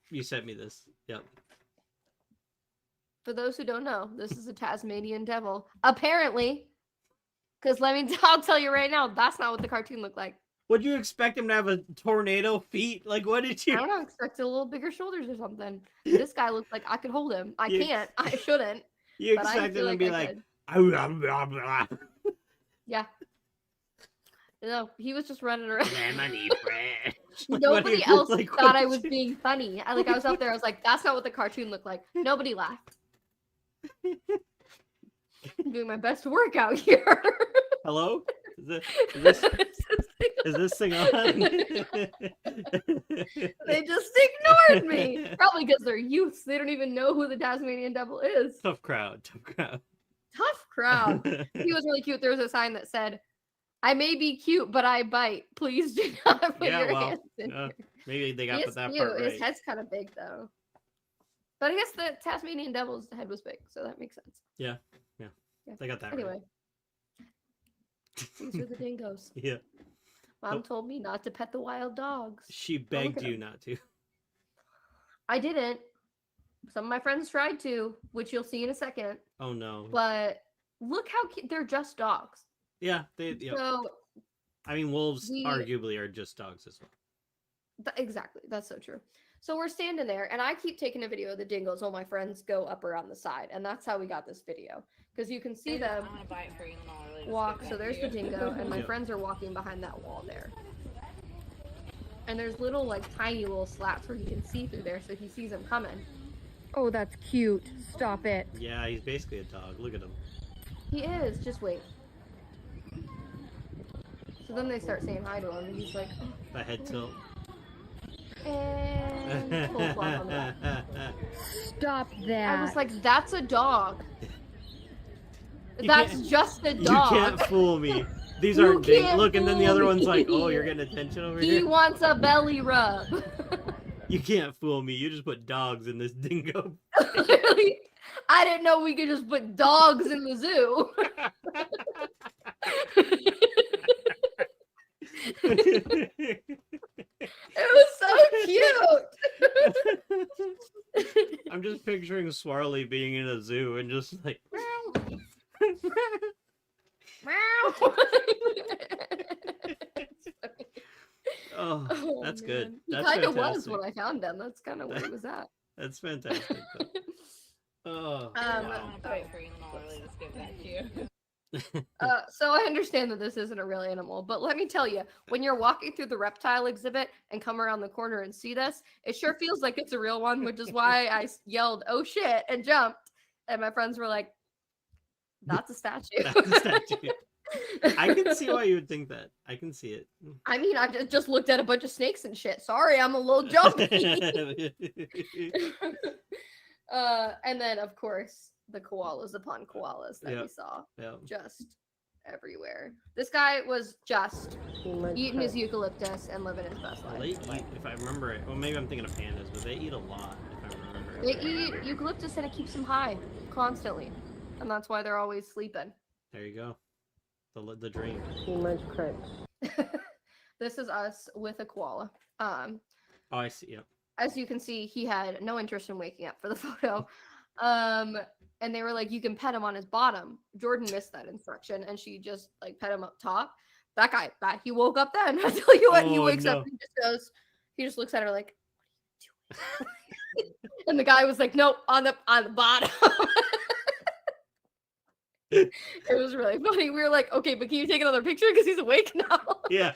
You sent me this. Yep. For those who don't know, this is a Tasmanian devil, apparently. Because I'll tell you right now, that's not what the cartoon looked like. Would you expect him to have a tornado feet? Like, what did I you? don't know, expect a little bigger shoulders or something. This guy looks like I could hold him. I You- can't. I shouldn't. You But I expect him feel to like be I like, could. blah, blah, blah. Yeah. No, he was just running around. Lemony fresh. Like, what Nobody do you- else like, what thought I did was you- being funny. I was up there. I was like, "That's not what the cartoon looked like." Nobody laughed. I'm doing my best workout here. Hello? Is this thing on? They just ignored me. Probably because they're youths. They don't even know who the Tasmanian devil is. Tough crowd. Tough crowd. Tough crowd. He was really cute. There was a sign that said, "I may be cute, but I bite. Please do not put Yeah, your well, hands in here." maybe they He got is that cute. part His right. head's kind of big though. But I guess the Tasmanian devil's head was big, so that makes sense. Yeah. Yeah. They got that Anyway, these are the dingoes. right. Yeah. Mom Nope. told me not to pet the wild dogs. She begged at you him. not to. I didn't. Some of my friends tried to, which you'll see in a second. Oh no. But look how cute. They're just dogs. Yeah, yeah. So I mean, wolves we- arguably are just dogs as well. Exactly. That's so true. So we're standing there, and I keep taking a video of the dingoes while my friends go up around the side, and that's how we got this video. Because you can see them I want to buy it for you, and then I'll really just walk. give it So to there's the you. dingo, and my Yep. friends are walking behind that wall there. And there's little, like, tiny little slats where he can see through there, so he sees them coming. Oh, that's cute. Stop it. Yeah, he's basically a dog. Look at him. He is. Just wait. So then they start saying hi to him, and he's like, A head tilt. and full flop on that. Stop I that. was like, that's a dog. You That's can't- just a You dog. can't fool me. These You aren't ding- can't Look, and then the fool other one's like, oh, me. you're getting attention over He here? wants a belly rub. You can't fool me. You just put dogs in this dingo. Literally, I didn't know we could just put dogs in the zoo. It was so cute. I'm just picturing Swarley being in a zoo and just like, oh, Oh, that's man. good. He That's kind of was fantastic. when I found him. That's kind of where he was at. That's fantastic. Oh, I wow. want to buy it for you, and then I'll really just give that to you. So I understand that this isn't a real animal, but let me tell you, when you're walking through the reptile exhibit and come around the corner and see this, it sure feels like it's a real one, which is why I yelled, "Oh shit," and jumped. And my friends were like, "That's a statue." That's a statue. I can see why you would think that. I can see it. I mean, I just looked at a bunch of snakes and shit. Sorry, I'm a little jumpy. And then, of course, the koalas upon koalas that we Yep. saw Yeah. just everywhere. This guy was just eating his eucalyptus and living his best Well, they life. eat, if I remember it, well, maybe I'm thinking of pandas, but they eat a lot, if I remember. They it. eat eucalyptus and it keeps them high constantly. And that's why they're always sleeping. There you go. The dream. Too much crunch. This is us with a koala. Oh, I see. Yep. As you can see, he had no interest in waking up for the photo. And they were like, you can pet him on his bottom. Jordan missed that instruction, and she just like pet him up top. That guy, he woke up then. I tell you what, he Oh, wakes no. up and he just looks at her like, what are you doing? And the guy was like, nope, on the bottom. It was really funny. We were like, okay, but can you take another picture because he's awake now? Yeah.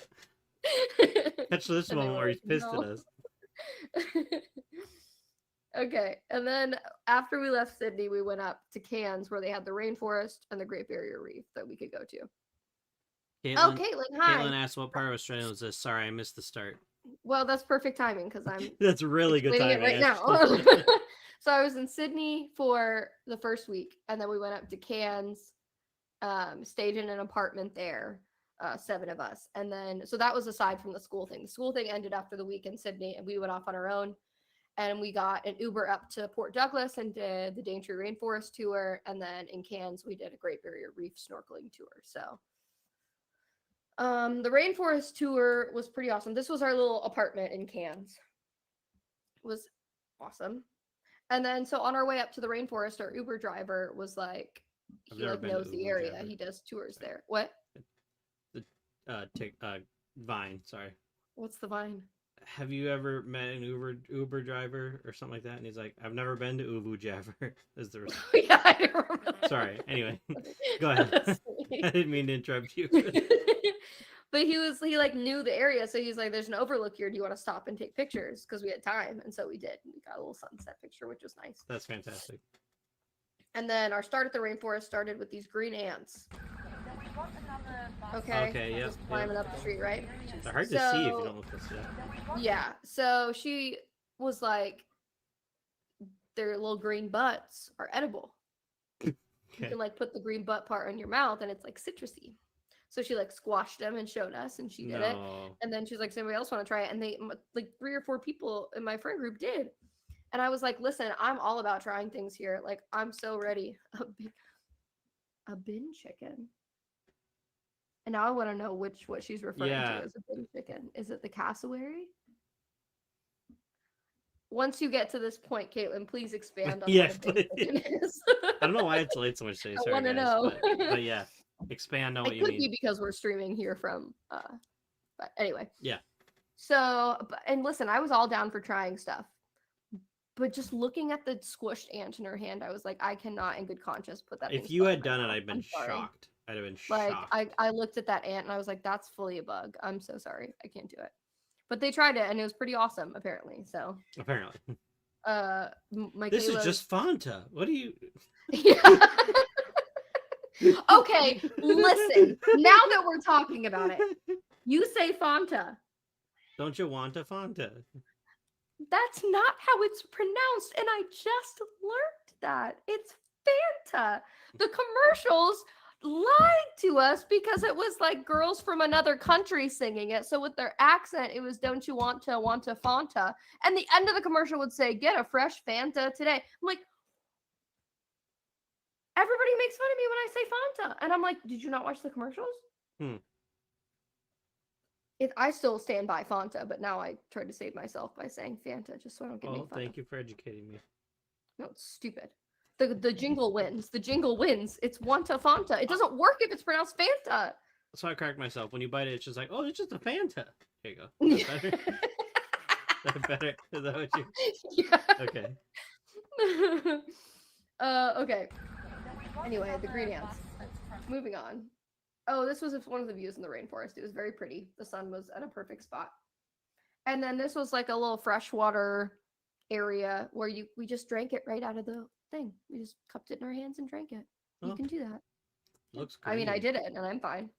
Catch this And they moment were where he's like, pissed "No." at us. Okay, and then after we left Sydney, we went up to Cairns where they had the rainforest and the Great Barrier Reef that we could go to. Oh, Caitlin, hi. Caitlin asked, "What part of Australia was this?" Sorry, I missed the start. Well, that's perfect timing because I'm That's really good explaining timing. it right actually. now. So I was in Sydney for the first week, and then we went up to Cairns, stayed in an apartment there, 7 of us, and then so that was aside from the school thing. The school thing ended after the week in Sydney, and we went off on our own. And we got an Uber up to Port Douglas and did the Daintree Rainforest tour. And then in Cairns, we did a Great Barrier Reef snorkeling tour. So the rainforest tour was pretty awesome. This was our little apartment in Cairns. It was awesome. And then so on our way up to the rainforest, our Uber driver was like, I've he never like been to knows the Uber area. driver. He does tours there. What? Vine. Sorry. What's the Vine? Have you ever met an Uber driver or something like that? And he's like, I've never been to Ubu Javer. Is the Yeah, I remember. Sorry. Anyway, go ahead. That's I didn't mean to interrupt you. But he like knew the area, so he's like, "There's an overlook here. Do you want to stop and take pictures?" Because we had time, and so we did. We got a little sunset picture, which was nice. That's fantastic. And then our start at the rainforest started with these green ants. Okay. Okay. Yeah. Just climbing up the street, right? They're hard to see if you don't look this way. Yeah. So she was like, "Their little green butts are edible. You can like put the green butt part in your mouth, and it's like citrusy." So she like squashed them and showed us, and she did it. And then she's like, "Does anybody else want to try it?" And they like 3 or 4 people in my friend group did. And I was like, "Listen, I'm all about trying things here. Like, I'm so ready." A bin chicken. And now I want to know what she's referring to as a bin chicken. Is it the cassowary? Once you get to this point, Caitlin, please expand on what a bin chicken is. I don't know why it's late so much today. Sorry, I want to guys, know. but yeah, expand on what It you could mean. be because we're streaming here from but anyway. Yeah. So and listen, I was all down for trying stuff. But just looking at the squished ant in her hand, I was like, I cannot in good conscience put that. If you had done it, I'd been shocked. I'd have been shocked. Like I looked at that ant and I was like, that's fully a bug. I'm so sorry. I can't do it. But they tried it and it was pretty awesome, apparently. So apparently. This is just Fanta. What do you Yeah. Okay, listen. Now that we're talking about it, you say Fanta. Don't you want a Fanta? That's not how it's pronounced, and I just learned that. It's Fanta. The commercials lied to us because it was like girls from another country singing it. So with their accent, it was "Don't you want a Fanta?" And the end of the commercial would say, "Get a fresh Fanta today." I'm like, everybody makes fun of me when I say Fanta, and I'm like, did you not watch the commercials? I still stand by Fanta, but now I try to save myself by saying Fanta, just so I don't get made fun of. Thank you for educating me. No, it's stupid. The jingle wins. The jingle wins. It's Wanta Fanta. It doesn't work if it's pronounced Fanta. So I correct myself. When you bite it, it's just like, oh, it's just a Fanta. Here you go. Is that better? Is that better? Is that what you... Yeah. Okay. Okay. Anyway, the green ants. Moving on. Oh, this was one of the views in the rainforest. It was very pretty. The sun was at a perfect spot. And then this was like a little freshwater area where we just drank it right out of the thing. We just cupped it in our hands and drank it. You can do that. Looks green. I mean, I did it and I'm fine.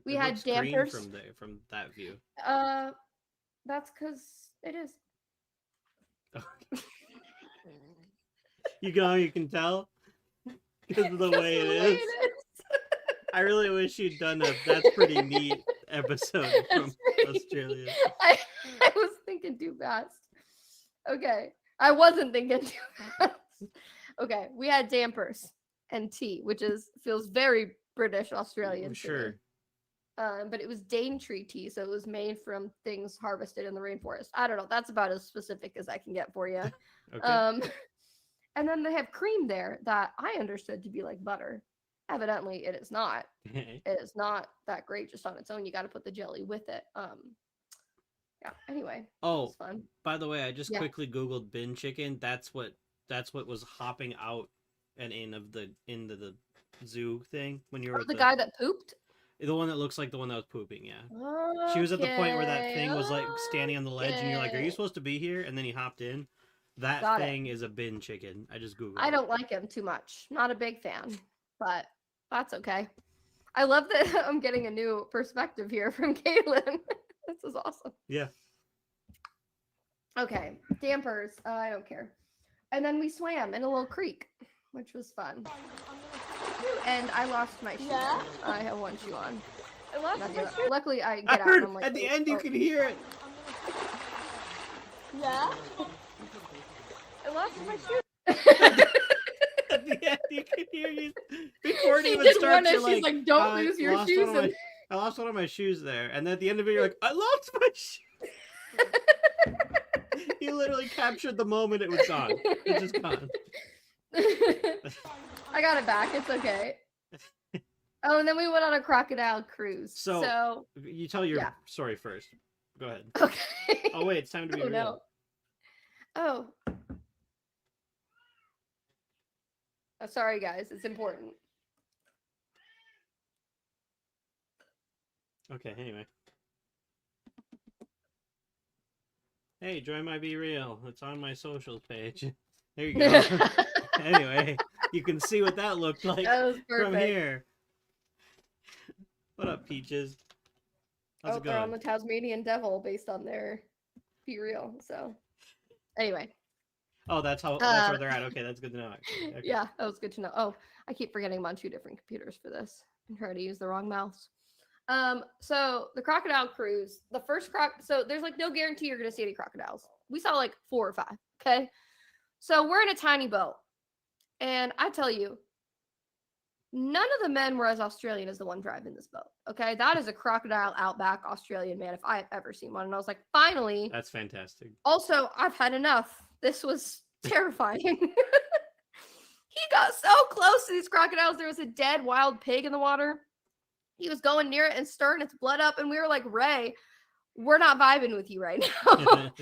We had dampers from that view. That's because it is. You can tell because of the way it is. I really wish you'd done a That's Pretty Neat episode from Australia. I was thinking too fast. Okay. I wasn't thinking too fast. Okay. We had dampers and tea, which feels very British Australian. Sure. But it was Daintree tea, so it was made from things harvested in the rainforest. I don't know. That's about as specific as I can get for you. Okay. And then they have cream there that I understood to be like butter. Evidently, it is not. It is not that great just on its own. You got to put the jelly with it. Yeah. Anyway. Oh, fun. By the way, I just quickly Googled bin chicken. That's what was hopping out and into the zoo thing when you were the guy that pooped. The one that looks like the one that was pooping. Yeah. She was at the point where that thing was like standing on the ledge, and you're like, "Are you supposed to be here?" And then he hopped in. That thing is a bin chicken. I just Googled. I don't like him too much. Not a big fan, but that's okay. I love that I'm getting a new perspective here from Caitlin. This is awesome. Yeah. Okay, dampers. I don't care. And then we swam in a little creek, which was fun. And I lost my shoe. Yeah? I have one shoe on. I lost my shoe. Luckily, I get out and I'm like, at the end you can hear it. Yeah? I lost my shoe. At the end you can hear you before it She even did starts. one You're and she's like, "Don't lose your shoes." I lost one of my shoes there, and then at the end of it, you're like, "I lost my shoe." You literally captured the moment it was gone. It's just gone. I got it back. It's okay. Oh, and then we went on a crocodile cruise. So you tell your yeah. story first. Go ahead. Okay. Oh wait, it's time to be Oh, real. no. Oh. Oh, sorry, guys. It's important. Okay, anyway. Hey, join my Be Real. It's on my socials page. There you go. Anyway, you can see what that looked like That was from perfect. here. What up, Peaches? How's it They're on going? the Tasmanian Devil based on their Be Real. So, anyway. Oh, that's where they're at. Okay, that's good to know. Actually. Okay. Yeah, that was good to know. Oh, I keep forgetting I'm on 2 different computers for this and trying to use the wrong mouse. So the crocodile cruise, the first so there's like no guarantee you're gonna see any crocodiles. We saw like 4 or 5. Okay. So we're in a tiny boat. And I tell you, none of the men were as Australian as the one driving this boat. Okay. That is a crocodile outback Australian man if I have ever seen one. And I was like, finally. That's fantastic. Also, I've had enough. This was terrifying. He got so close to these crocodiles. There was a dead wild pig in the water. He was going near it and stirring its blood up. And we were like, Ray, we're not vibing with you right now.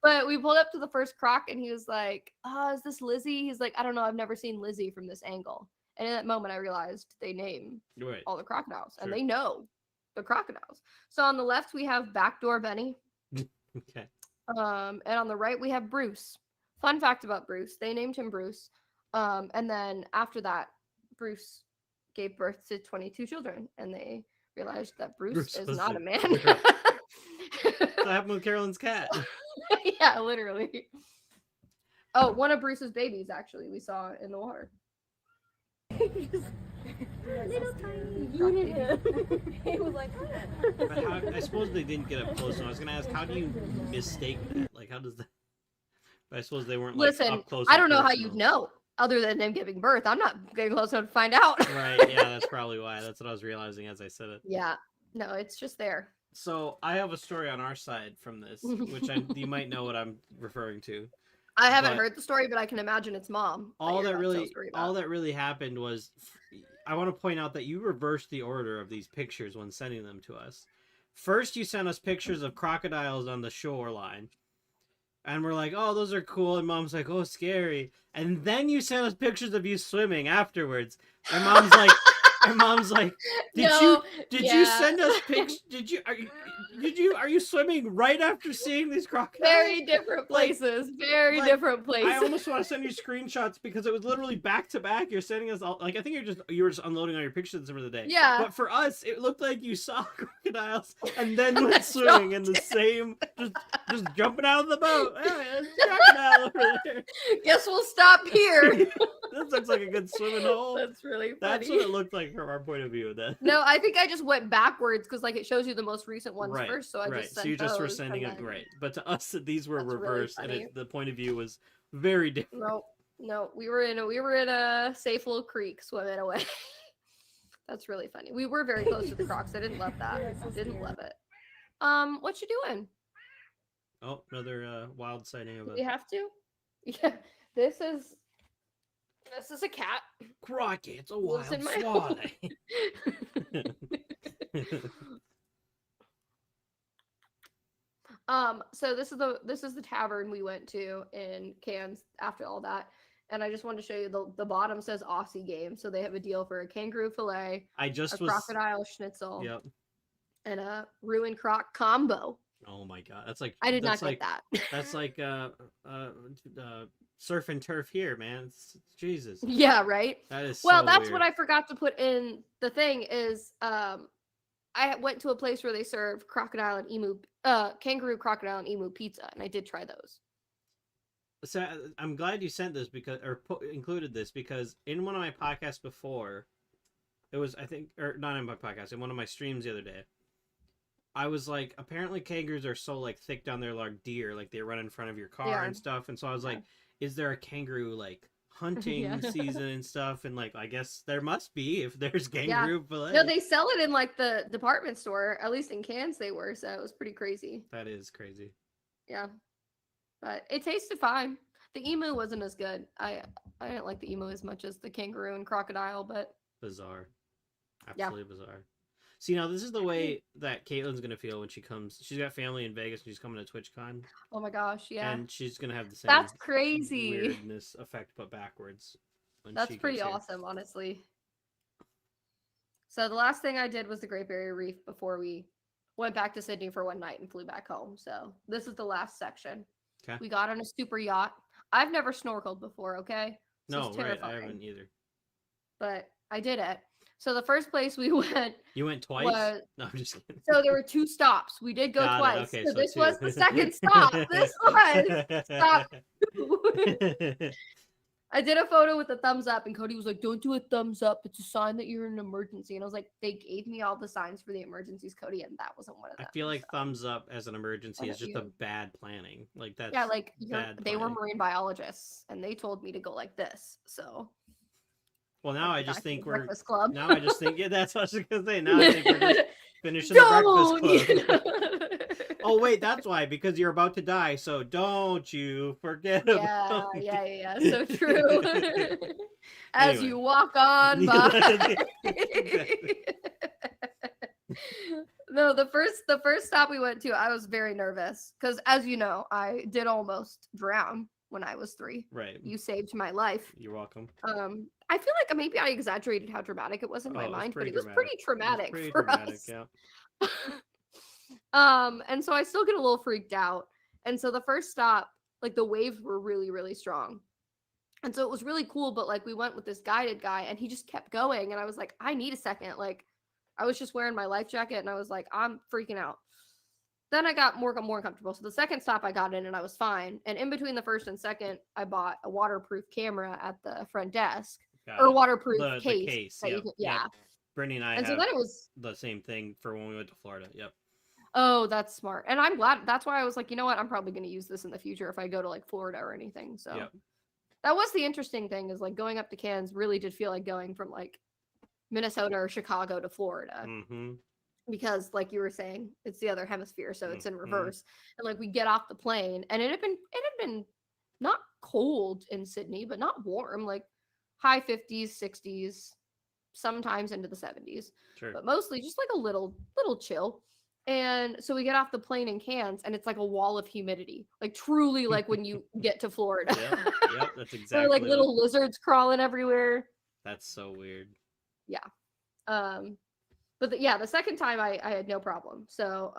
But we pulled up to the first croc and he was like, oh, is this Lizzie? He's like, I don't know. I've never seen Lizzie from this angle. And in that moment, I realized they name all the crocodiles and they know the crocodiles. So on the left, we have Backdoor Benny. Okay. And on the right, we have Bruce. Fun fact about Bruce, they named him Bruce. And then after that, Bruce gave birth to 22 children, and they realized that Bruce is not a man. What happened with Carolyn's cat? Yeah, literally. Oh, one of Bruce's babies, actually, we saw in the water. Little tiny. He was like, But how, I suppose they didn't get up close. And I was going to ask, how do you mistake that? Like, how does that? But I suppose they weren't like up close. I don't know how you'd know, other than them giving birth. I'm not getting close enough to find out. Right. Yeah, that's probably why. That's what I was realizing as I said it. Yeah. No, it's just there. So I have a story on our side from this, which you might know what I'm referring to. I haven't heard the story, but I can imagine its mom. All that really happened was, I want to point out that you reversed the order of these pictures when sending them to us. First, you sent us pictures of crocodiles on the shoreline, and we're like, "Oh, those are cool." And Mom's like, "Oh, scary." And then you sent us pictures of you swimming afterwards, and Mom's like. And Mom's like, "Did you send us pictures? Are you swimming right after seeing these crocodiles?" Very different places. Different places. I almost want to send you screenshots because it was literally back to back. You're sending us all, like, I think you were just unloading all your pictures for the day. Yeah. But for us, it looked like you saw crocodiles and then went swimming in the same, just jumping out of the boat. Hey, there's a crocodile over there. Guess we'll stop here. This looks like a good swimming hole. That's really funny. That's what it looked like from our point of view. Then. No, I think I just went backwards because like it shows you the most recent ones first. So I just sent so you just were those, sending it right. But to us, these were That's reversed, really and the point of view was very different. No, we were in a safe little creek swimming away. That's really funny. We were very close to the crocs. I didn't love that. Didn't love it. What you doing? Oh, another wild sighting of We have to. Yeah, this is a cat. Crocky. It's a wild in my swat. So this is the tavern we went to in Cairns after all that. And I just wanted to show you the bottom says Aussie game. So they have a deal for a kangaroo fillet, crocodile schnitzel, and a ruined croc combo. Oh my god. That's like I did not get that. That's like surf and turf here, man. Jesus. Yeah, right? That is that's weird. what I forgot to put in the thing is I went to a place where they serve kangaroo, crocodile, and emu pizza, and I did try those. So I'm glad you sent this included this because in one of my podcasts before, it was not in my podcast, in one of my streams the other day, I was like, apparently kangaroos are so like thick down there like deer, like they run in front of your car and stuff, and so I was like, is there a kangaroo like hunting season and stuff? And like, I guess there must be if there's kangaroo fillet. No, they sell it in like the department store, at least in Cairns they were, so it was pretty crazy. That is crazy. Yeah, but it tasted fine. The emu wasn't as good. I didn't like the emu as much as the kangaroo and crocodile, but Bizarre. Yeah. Absolutely bizarre. See, now this is the way that Caitlin's gonna feel when she comes. She's got family in Vegas and she's coming to TwitchCon. Oh my gosh, yeah. And she's gonna have the same That's crazy. weirdness effect, but backwards. When That's she pretty gets here. awesome, honestly. So the last thing I did was the Great Barrier Reef before we went back to Sydney for one night and flew back home. So this is the last section. Okay. We got on a super yacht. I've never snorkeled before, okay? So No, it's right. I terrifying, haven't either. but I did it. So the first place we went You went twice? was No, I'm just kidding. so there were 2 stops. We did go Got it. twice. Okay, so so this 2. was the second stop. This was stop 2. I did a photo with a thumbs up, and Cody was like, "Don't do a thumbs up. It's a sign that you're in an emergency." And I was like, "They gave me all the signs for the emergencies, Cody, and that wasn't one of I them." feel like so. thumbs up as an emergency Why is don't just a you? bad planning. Like that's Yeah, like bad they were planning. marine biologists, and they told me to go like this. So Well, now I like the just guy from think the we're Breakfast Club. now I just think that's what I was just gonna say. Now I think we're just finishing the Breakfast Club. Oh wait, that's why, because you're about to die, so don't you forget Yeah, about yeah, so true. As Anyway. you walk on by. Exactly. No, the first stop we went to, I was very nervous because, as you know, I did almost drown when I was 3. Right. You saved my life. You're welcome. I feel like maybe I exaggerated how dramatic it was in my Oh, it was mind, but pretty it was dramatic. pretty It was traumatic pretty for dramatic, us. yeah. And so I still get a little freaked out. And so the first stop, like the waves were really, really strong. And so it was really cool, but like we went with this guided guy and he just kept going. And I was like, I need a second. Like I was just wearing my life jacket and I was like, I'm freaking out. Then I got more comfortable. So the second stop I got in and I was fine. And in between the first and second, I bought a waterproof camera at the front desk. Got Or it. waterproof The case. case, that you yep, can- yep. yeah. Brittany and I And so have then it was the same thing for when we went to Florida. Yep. Oh, that's smart. And I'm glad. That's why I was like, you know what? I'm probably going to use this in the future if I go to like Florida or anything. So Yep. that was the interesting thing is like going up to Cairns really did feel like going from like Minnesota or Chicago to Florida Mm-hmm. because like you were saying, it's the other hemisphere. So it's in Mhm. reverse. And like we get off the plane and it had been not cold in Sydney, but not warm, like high 50s, 60s, sometimes into the 70s. Sure. But mostly just like a little chill. And so we get off the plane in Cairns and it's like a wall of humidity, like truly like when you get to Florida. Yep, that's There exactly are like what- little lizards crawling everywhere. That's so weird. But the second time I had no problem. So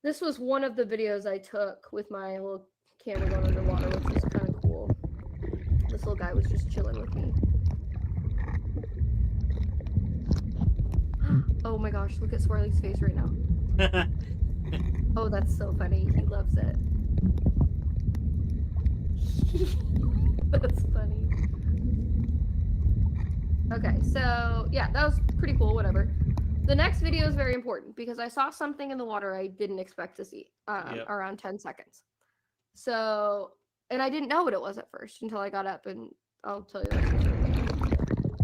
this was one of the videos I took with my little camera going underwater, which was kind of cool. This little guy was just chilling with me. Oh my gosh, look at Swirly's face right now. Oh, that's so funny. He loves it. That's funny. Okay, so yeah, that was pretty cool, whatever. The next video is very important because I saw something in the water I didn't expect to see Yep. around 10 seconds. So, and I didn't know what it was at first until I got up and I'll tell you that.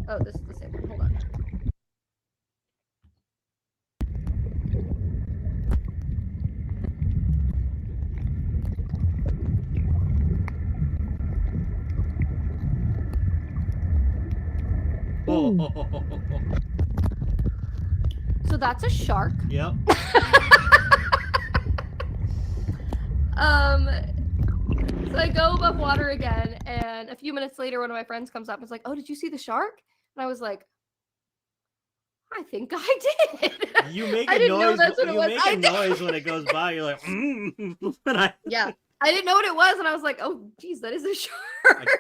Oh, this is the same one. Hold on. So that's a shark. Yep. So I go above water again, and a few minutes later, one of my friends comes up and is like, "Oh, did you see the shark?" And I was like, "I think I did." You make I a didn't know noise. that's what it You was. make I a did. noise when it goes by. You're like, and I, Yeah, I didn't know what it was, and I was like, "Oh, geez, that is a shark."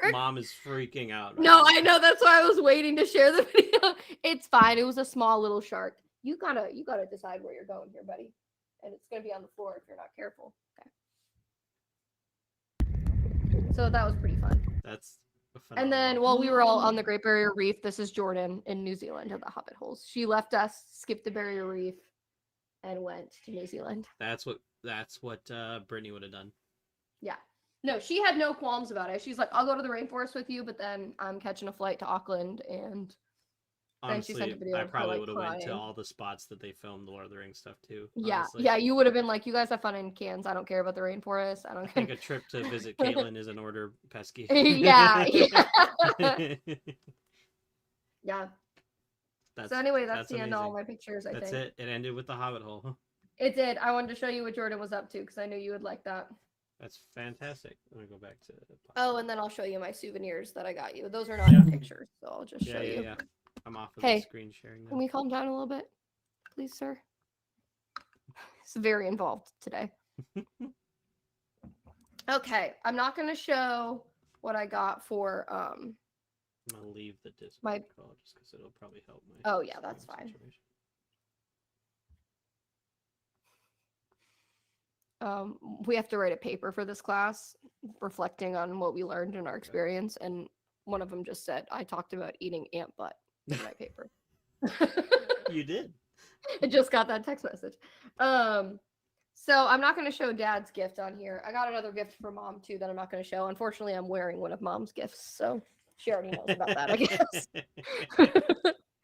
like, Mom is freaking out. right No, now. I know. That's why I was waiting to share the video. It's fine. It was a small little shark. You gotta decide where you're going here, buddy. And it's gonna be on the floor if you're not careful. Okay. So that was pretty fun. That's And then phenomenal. while we were all on the Great Barrier Reef, this is Jordan in New Zealand at the Hobbit Holes. She left us, skipped the Barrier Reef, and went to New Zealand. That's what Brittany would have done. Yeah. No, she had no qualms about it. She's like, I'll go to the rainforest with you, but then I'm catching a flight to Auckland and then she sent Honestly, a video I of her, probably like, would have went to crying. all the spots that they filmed the Lord of the Rings stuff too. Yeah, honestly. yeah, you would have been like, you guys have fun in Cairns. I don't care about the rainforest. I I don't think care. a trip to visit Caitlin is an order pesky. Yeah, yeah. Yeah. That's, So anyway, that's the end of all amazing. my pictures, I That's think. it. It ended with the Hobbit hole. It did. I wanted to show you what Jordan was up to because I knew you would like that. That's fantastic. Let me go back to. Oh, and then I'll show you my souvenirs that I got you. Those are not Yeah. pictures, so I'll just show you. Yeah. I'm off of Hey, the screen sharing now. Can we calm down a little bit, please, sir? It's very involved today. Okay, I'm not going to show what I got for I'm gonna leave the Discord my. call just because it'll probably help my. Oh yeah, that's fine. situation. We have to write a paper for this class reflecting on what we learned in our experience, and one of them just said I talked about eating ant butt in my paper. You did. I just got that text message. So I'm not going to show Dad's gift on here. I got another gift for Mom too that I'm not going to show. Unfortunately, I'm wearing one of Mom's gifts, so she already knows about that, I guess.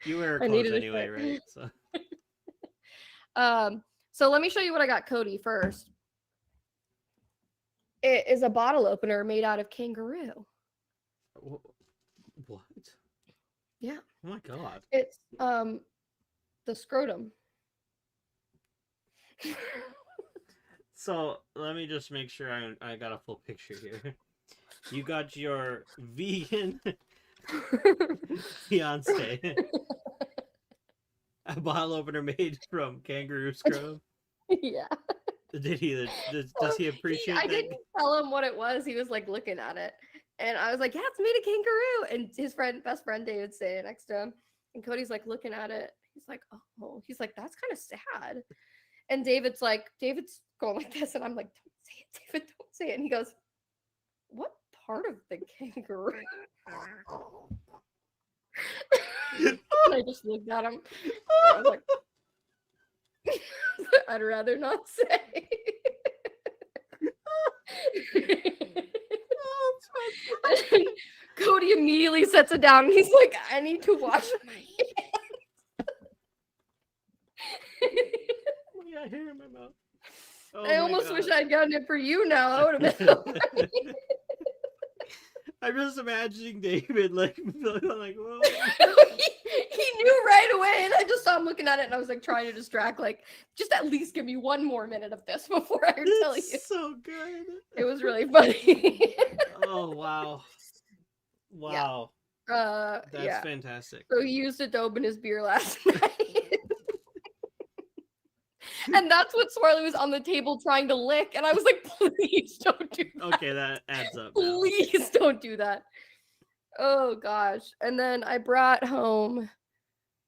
You wear I clothes needed to anyway, say- right? So So let me show you what I got Cody first. It is a bottle opener made out of kangaroo. what? Yeah. Oh my god. It's the scrotum. So let me just make sure I got a full picture here. You got your vegan fiance a bottle opener made from kangaroo scrub. Yeah. Did he? Does he appreciate I that? didn't tell him what it was. He was like looking at it, and I was like, "Yeah, it's made of kangaroo." And his best friend David's sitting next to him, and Cody's like looking at it. He's like, "Oh," he's like, "That's kind of sad." And David's going like this, and I'm like, "Don't say it, David, don't say it." And he goes, "What part of the kangaroo?" And I just looked at him. I was like, "I'd rather not say." And Cody immediately sets it down, and he's like, "I need to wash my hands." I got hair in my mouth. Oh I my almost God. wish I'd gotten it for you now. That would have been so funny. I'm just imagining David like whoa. he knew right away, and I just saw him looking at it, and I was like trying to distract, like, just at least give me 1 more minute of this before I tell you. It's so good. It was really funny. Oh wow. Wow. That's yeah. fantastic. So he used it to open his beer last night. And that's what Swarley was on the table trying to lick. And I was like, please don't do that. Okay, that adds up. Now. Please don't do that. Oh gosh. And then I brought home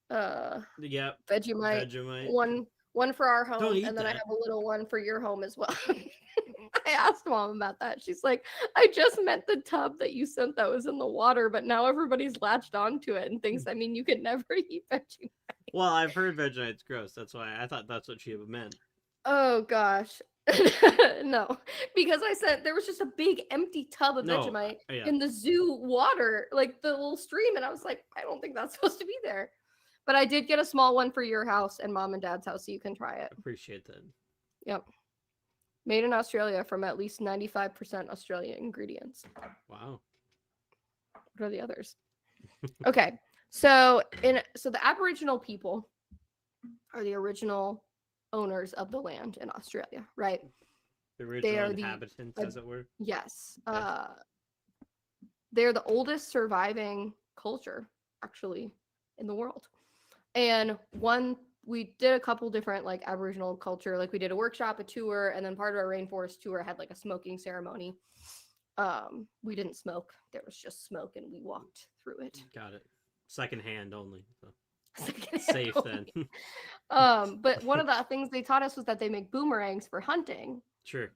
Yep. Vegemite. One for our home, Don't eat and then I that. have a little one for your home as well. I asked Mom about that. She's like, I just meant the tub that you sent that was in the water, but now everybody's latched onto it and thinks, I mean, you could never eat Vegemite. Well, I've heard Vegemite's gross. That's why I thought that's what she meant. Oh gosh. No, because there was just a big empty tub of Vegemite in the zoo water, like the little stream, and I was like, I don't think that's supposed to be there. But I did get a small one for your house and Mom and Dad's house, so you can try it. Appreciate that. Yep. Made in Australia from at least 95% Australian ingredients. Wow. What are the others? Okay. So the Aboriginal people are the original owners of the land in Australia, right? The original inhabitants, as it were. Yes. Yes. They're the oldest surviving culture, actually, in the world. And we did a couple different like Aboriginal culture, like we did a workshop, a tour, and then part of our rainforest tour had like a smoking ceremony. We didn't smoke. There was just smoke and we walked through it. Got it. Secondhand only. So. Secondhand Safe only. then. But one of the things they taught us was that they make boomerangs for hunting. Sure.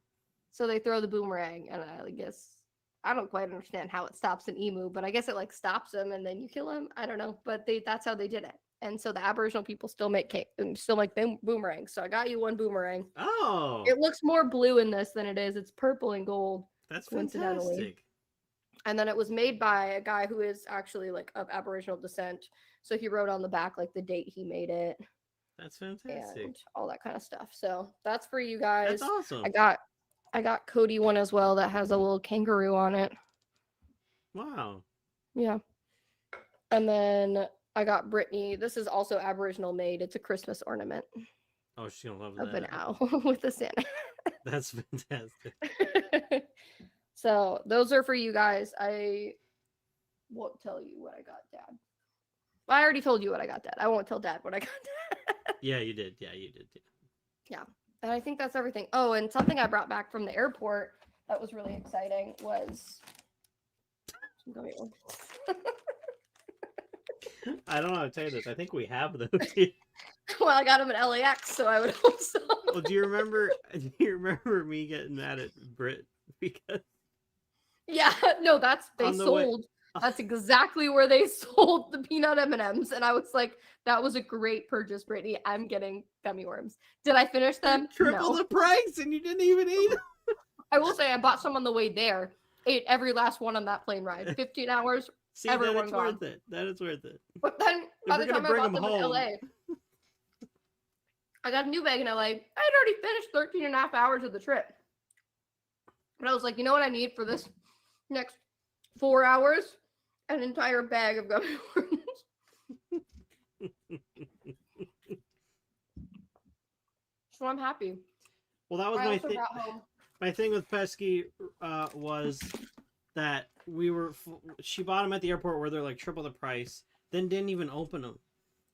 So they throw the boomerang, and I guess I don't quite understand how it stops an emu, but I guess it like stops him and then you kill him. I don't know, but that's how they did it. And so the Aboriginal people still make boomerangs. So I got you one boomerang. Oh. It looks more blue in this than it is. It's purple and gold. That's coincidentally. fantastic. And then it was made by a guy who is actually like of Aboriginal descent. So he wrote on the back like the date he made it. That's fantastic. And all that kind of stuff. So that's for you guys. That's awesome. I got Cody one as well that has a little kangaroo on it. Wow. Yeah. And then I got Brittany. This is also Aboriginal made. It's a Christmas ornament Oh, she's gonna love of that. an owl with a Santa. That's fantastic. So those are for you guys. I won't tell you what I got, Dad. I already told you what I got, Dad. I won't tell Dad what I got, Dad. Yeah, you did. Yeah, you did. Yeah. And I think that's everything. Oh, and something I brought back from the airport that was really exciting was some gummy worms. I don't know how to tell you this. I think we have those. Well, I got them at LAX, so I would hope so. Well, do you remember? Do you remember me getting mad at Brit because Yeah, no, they On the way- sold. That's exactly where they sold the peanut M&Ms, and I was like, "That was a great purchase, Brittany. I'm getting gummy worms." Did I finish them? triple No. the price and you didn't even eat them? I will say I bought some on the way there. Ate every last one on that plane ride. 15 hours. See, then Everyone it's gone. worth it. Then it's worth it. But then by we're the gonna time I bring bought them them in home- LA, I got a new bag in LA. I had already finished 13 and a half hours of the trip. But I was like, you know what I need for this next 4 hours? An entire bag of gummy worms. So I'm happy. Well, that was I my also thing. brought home. My thing with Pesky was that she bought them at the airport where they're like triple the price, then didn't even open them,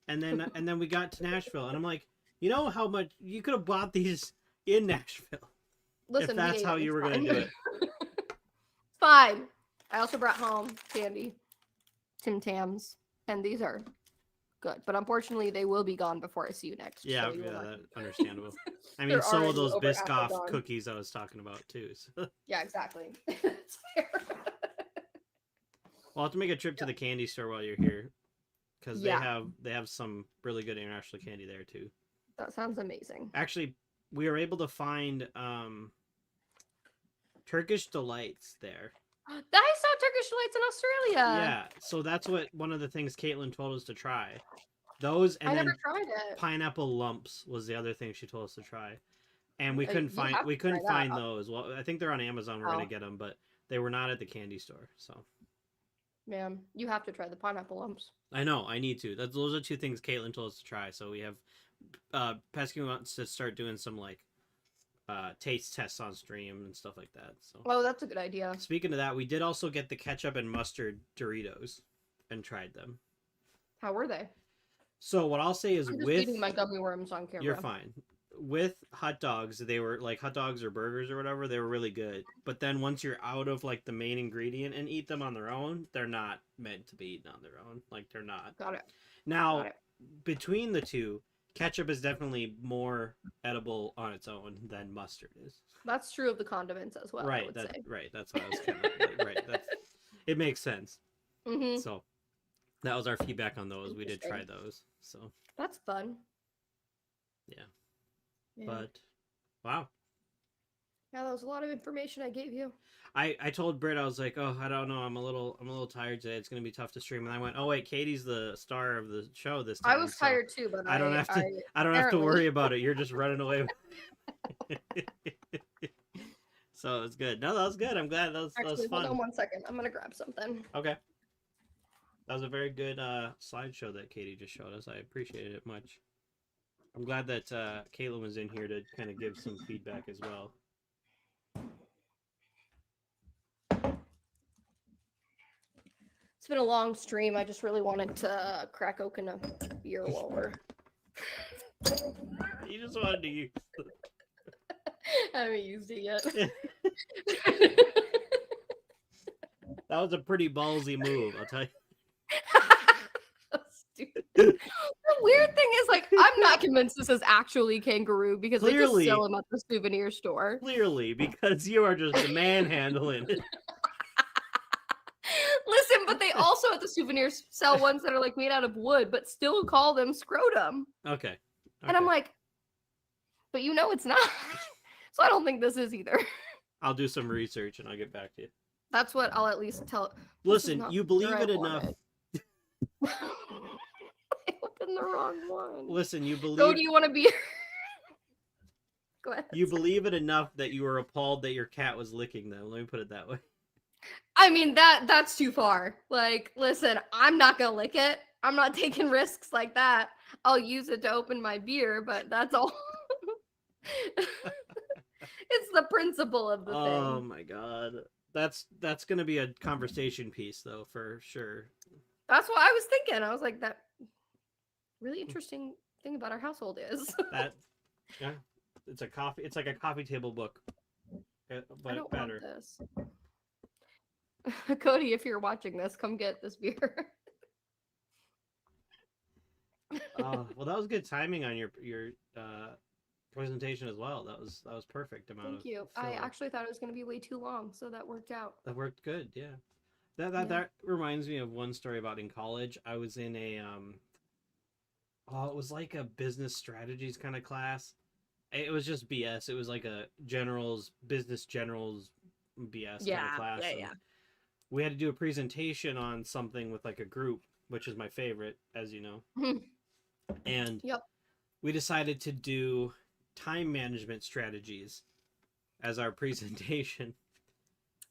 and then we got to Nashville, and I'm like, you know how much you could have bought these in Nashville Listen, if we that's ate how it, you it's were gonna fine. do it. Fine. I also brought home candy, Tim Tams, and these are good. But unfortunately, they will be gone before I see you next. Yeah, so you will yeah, not- that's understandable. I mean, They're so will already those over halfway Biscoff gone. cookies I was talking about too. So. Yeah, exactly. It's fair. We'll have to make a trip to the candy store while you're here, because Yeah. they have some really good international candy there too. That sounds amazing. Actually, we were able to find Turkish delights there. I saw Turkish delights in Australia. Yeah, so that's what one of the things Caitlin told us to try. Those and I then never tried it. pineapple lumps was the other thing she told us to try, and we You couldn't have find to try that. those. Well, I think they're on Amazon. We're Oh. gonna get them, but they were not at the candy store. So Man, you have to try the pineapple lumps. I know I need to. Those are two things Caitlin told us to try. So we have Pesky wants to start doing some like taste tests on stream and stuff like that. So Oh, that's a good idea. speaking of that, we did also get the ketchup and mustard Doritos and tried them. How were they? So what I'll say is I'm just with eating my gummy worms on camera. you're fine. With hot dogs, they were like hot dogs or burgers or whatever, they were really good. But then once you're out of like the main ingredient and eat them on their own, they're not meant to be eaten on their own. Like they're not. Got it. Now, Got it. between the two, ketchup is definitely more edible on its own than mustard is. That's true of the condiments as well. I right, would that say. right. That's what I was kind of right. That's it makes sense. Mm-hmm. So that was our feedback on those. We did try Interesting. those. So That's fun. Yeah. Yeah. but wow. Yeah, that was a lot of information I gave you. I told Britt, I was like, oh, I don't know, I'm a little tired today. It's gonna be tough to stream. And I went, oh wait, Katie's the star of the show this time. I was so tired too, but I don't have to. I don't have to apparently- worry about it. You're just running away. So it's good. No, that was good. I'm glad that was Actually, hold fun. on 1 second. I'm gonna grab something. Okay. That was a very good slideshow that Katie just showed us. I appreciated it much. I'm glad that Caitlin was in here to kind of give some feedback as well. It's been a long stream. I just really wanted to crack open a beer while we're. You just wanted to use. I haven't used it yet. That was a pretty ballsy move, I'll tell you. Stupid. The weird thing is, like, I'm not convinced this is actually kangaroo because they Clearly. just sell them at the souvenir store. Clearly, because you are just manhandling it. Listen, but they also at the souvenirs sell ones that are like made out of wood, but still call them scrotum. Okay. And I'm Okay. like, but you know it's not. So I don't think this is either. I'll do some research and I'll get back to you. That's what I'll at least tell. This is Listen, not you the believe right it one. enough. I opened the wrong one. Listen, you So believe do you want to be? Go ahead. you believe it enough that you were appalled that your cat was licking them. Let me put it that way. I mean, that's too far. Like, listen, I'm not gonna lick it. I'm not taking risks like that. I'll use it to open my beer, but that's all. It's the principle of the Oh thing. my god. That's gonna be a conversation piece though, for sure. That's what I was thinking. I was like, that really interesting thing about our household is That yeah. It's like a coffee table book. I But don't better. want this. Cody, if you're watching this, come get this beer. Well, that was good timing on your presentation as well. That was perfect amount Thank of you. I filler. actually thought it was going to be way too long, so that worked out. That worked good. Yeah. Yeah. That reminds me of one story about in college. I was in a it was like a business strategies kind of class. It was just BS. It was like a business generals BS kind of class. And we had to do a presentation on something with like a group, which is my favorite, as you know. And Yep. we decided to do time management strategies as our presentation.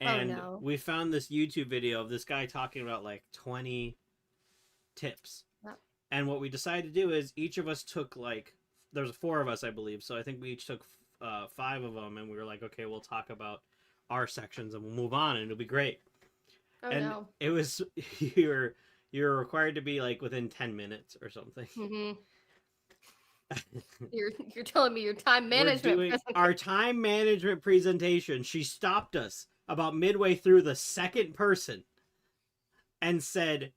And we found this YouTube video of this guy talking about like 20 tips. Yep. And what we decided to do is each of us took like, there's 4 of us, I believe. So I think we each took 5 of them, and we were like, okay, we'll talk about our sections and we'll move on and it'll be great. Oh, and no. it was, you're required to be like within 10 minutes or something. Mm-hmm. You're telling me your time management. We're doing our time management presentation. She stopped us about midway through the second person and said,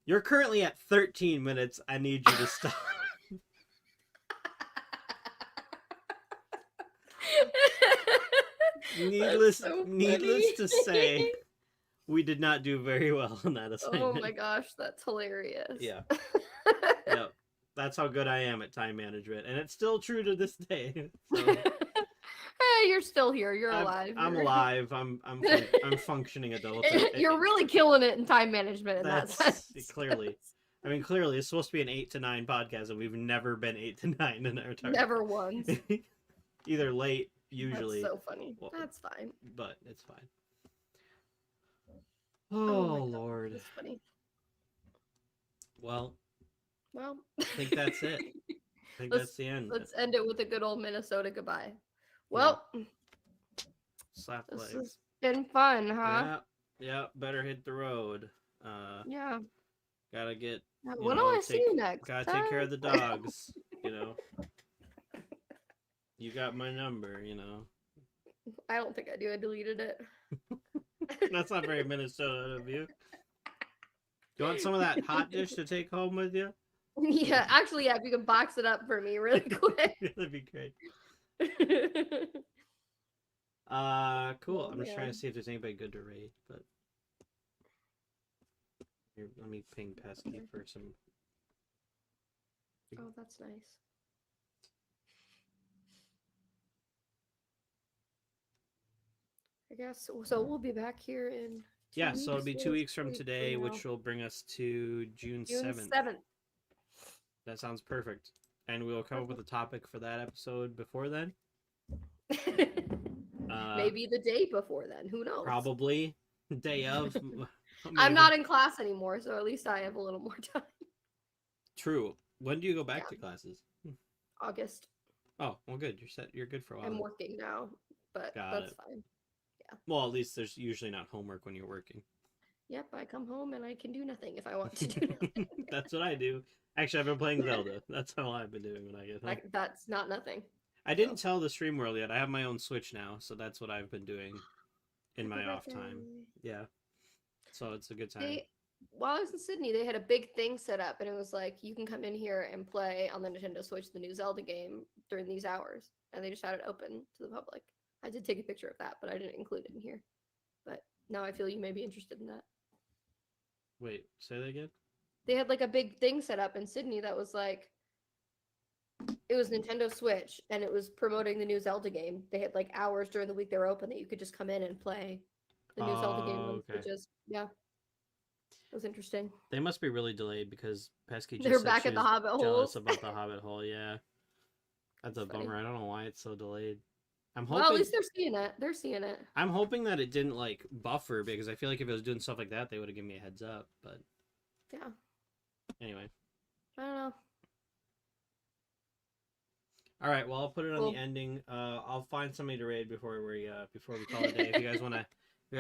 "You're currently at 13 minutes. I need you to stop." Needless to say, we did not do very well on that assignment. Oh my gosh, that's hilarious. Yeah. Yep. That's how good I am at time management, and it's still true to this day. So, hey, you're still here. You're alive. I'm alive. I'm functioning adult. You're really killing it in time management in that sense. Clearly. I mean, clearly, it's supposed to be an 8 to 9 podcast, and we've never been 8 to 9 in our entire. Never once. Either late, usually. That's so funny. Well, that's fine. But it's fine. Oh Lord. That's funny. Well, I think that's it. I think that's the end. Let's end it with a good old Minnesota goodbye. Well, slap this legs. has been fun, huh? Yeah. Better hit the road. Yeah. Gotta get. When do I see you next? Gotta take care of the dogs. You know. You got my number. You know. I don't think I do. I deleted it. That's not very Minnesota of you. You want some of that hot dish to take home with you? Yeah, actually, yeah. If you can box it up for me really quick. That'd be great. Cool. I'm just trying to see if there's anybody good to raid, but here, let me ping Pesky for some. Oh, that's nice. I guess so. We'll be back here in 2 weeks. So it'll be 2 weeks from today, which will bring us to June 7th. That sounds perfect. And we'll come up with a topic for that episode before then. Maybe the day before then. Who knows? Probably day of. I'm not in class anymore, so at least I have a little more time. True. When do you go back to classes? August. Oh, well, good. You're set. You're good for a while. I'm working now, but that's fine. Yeah. Well, at least there's usually not homework when you're working. Yep, I come home and I can do nothing if I want to do nothing. That's what I do. Actually, I've been playing Zelda. That's how I've been doing when I get home. That's not nothing. I didn't tell the stream world yet. I have my own Switch now, so that's what I've been doing in my off time. Yeah. So it's a good time. While I was in Sydney, they had a big thing set up, and it was like, you can come in here and play on the Nintendo Switch the new Zelda game during these hours. And they just had it open to the public. I did take a picture of that, but I didn't include it in here. But now I feel you may be interested in that. Wait, say that again? They had like a big thing set up in Sydney that was like, it was Nintendo Switch, and it was promoting the new Zelda game. They had like hours during the week they were open that you could just come in and play the new Zelda game. Okay. Which is, it was interesting. They must be really delayed because Pesky just They're said back she at the was Hobbit jealous hole. about the Hobbit hole. Yeah, that's a bummer. I don't know why it's so delayed. I'm Well, at hoping. least they're seeing it. They're seeing it. I'm hoping that it didn't like buffer because I feel like if it was doing stuff like that, they would have given me a heads up. But Yeah. anyway. I don't know. All right. Well, I'll put it on Cool. the ending. I'll find somebody to raid before we call it a day. If you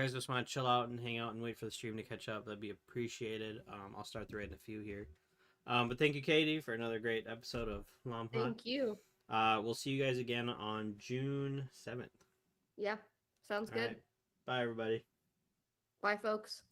guys just want to chill out and hang out and wait for the stream to catch up, that'd be appreciated. I'll start the raid in a few here. But thank you, Katie, for another great episode of LOMHOT. Thank you. We'll see you guys again on June 7th. Yeah. Sounds All good. right. Bye, everybody. Bye, folks.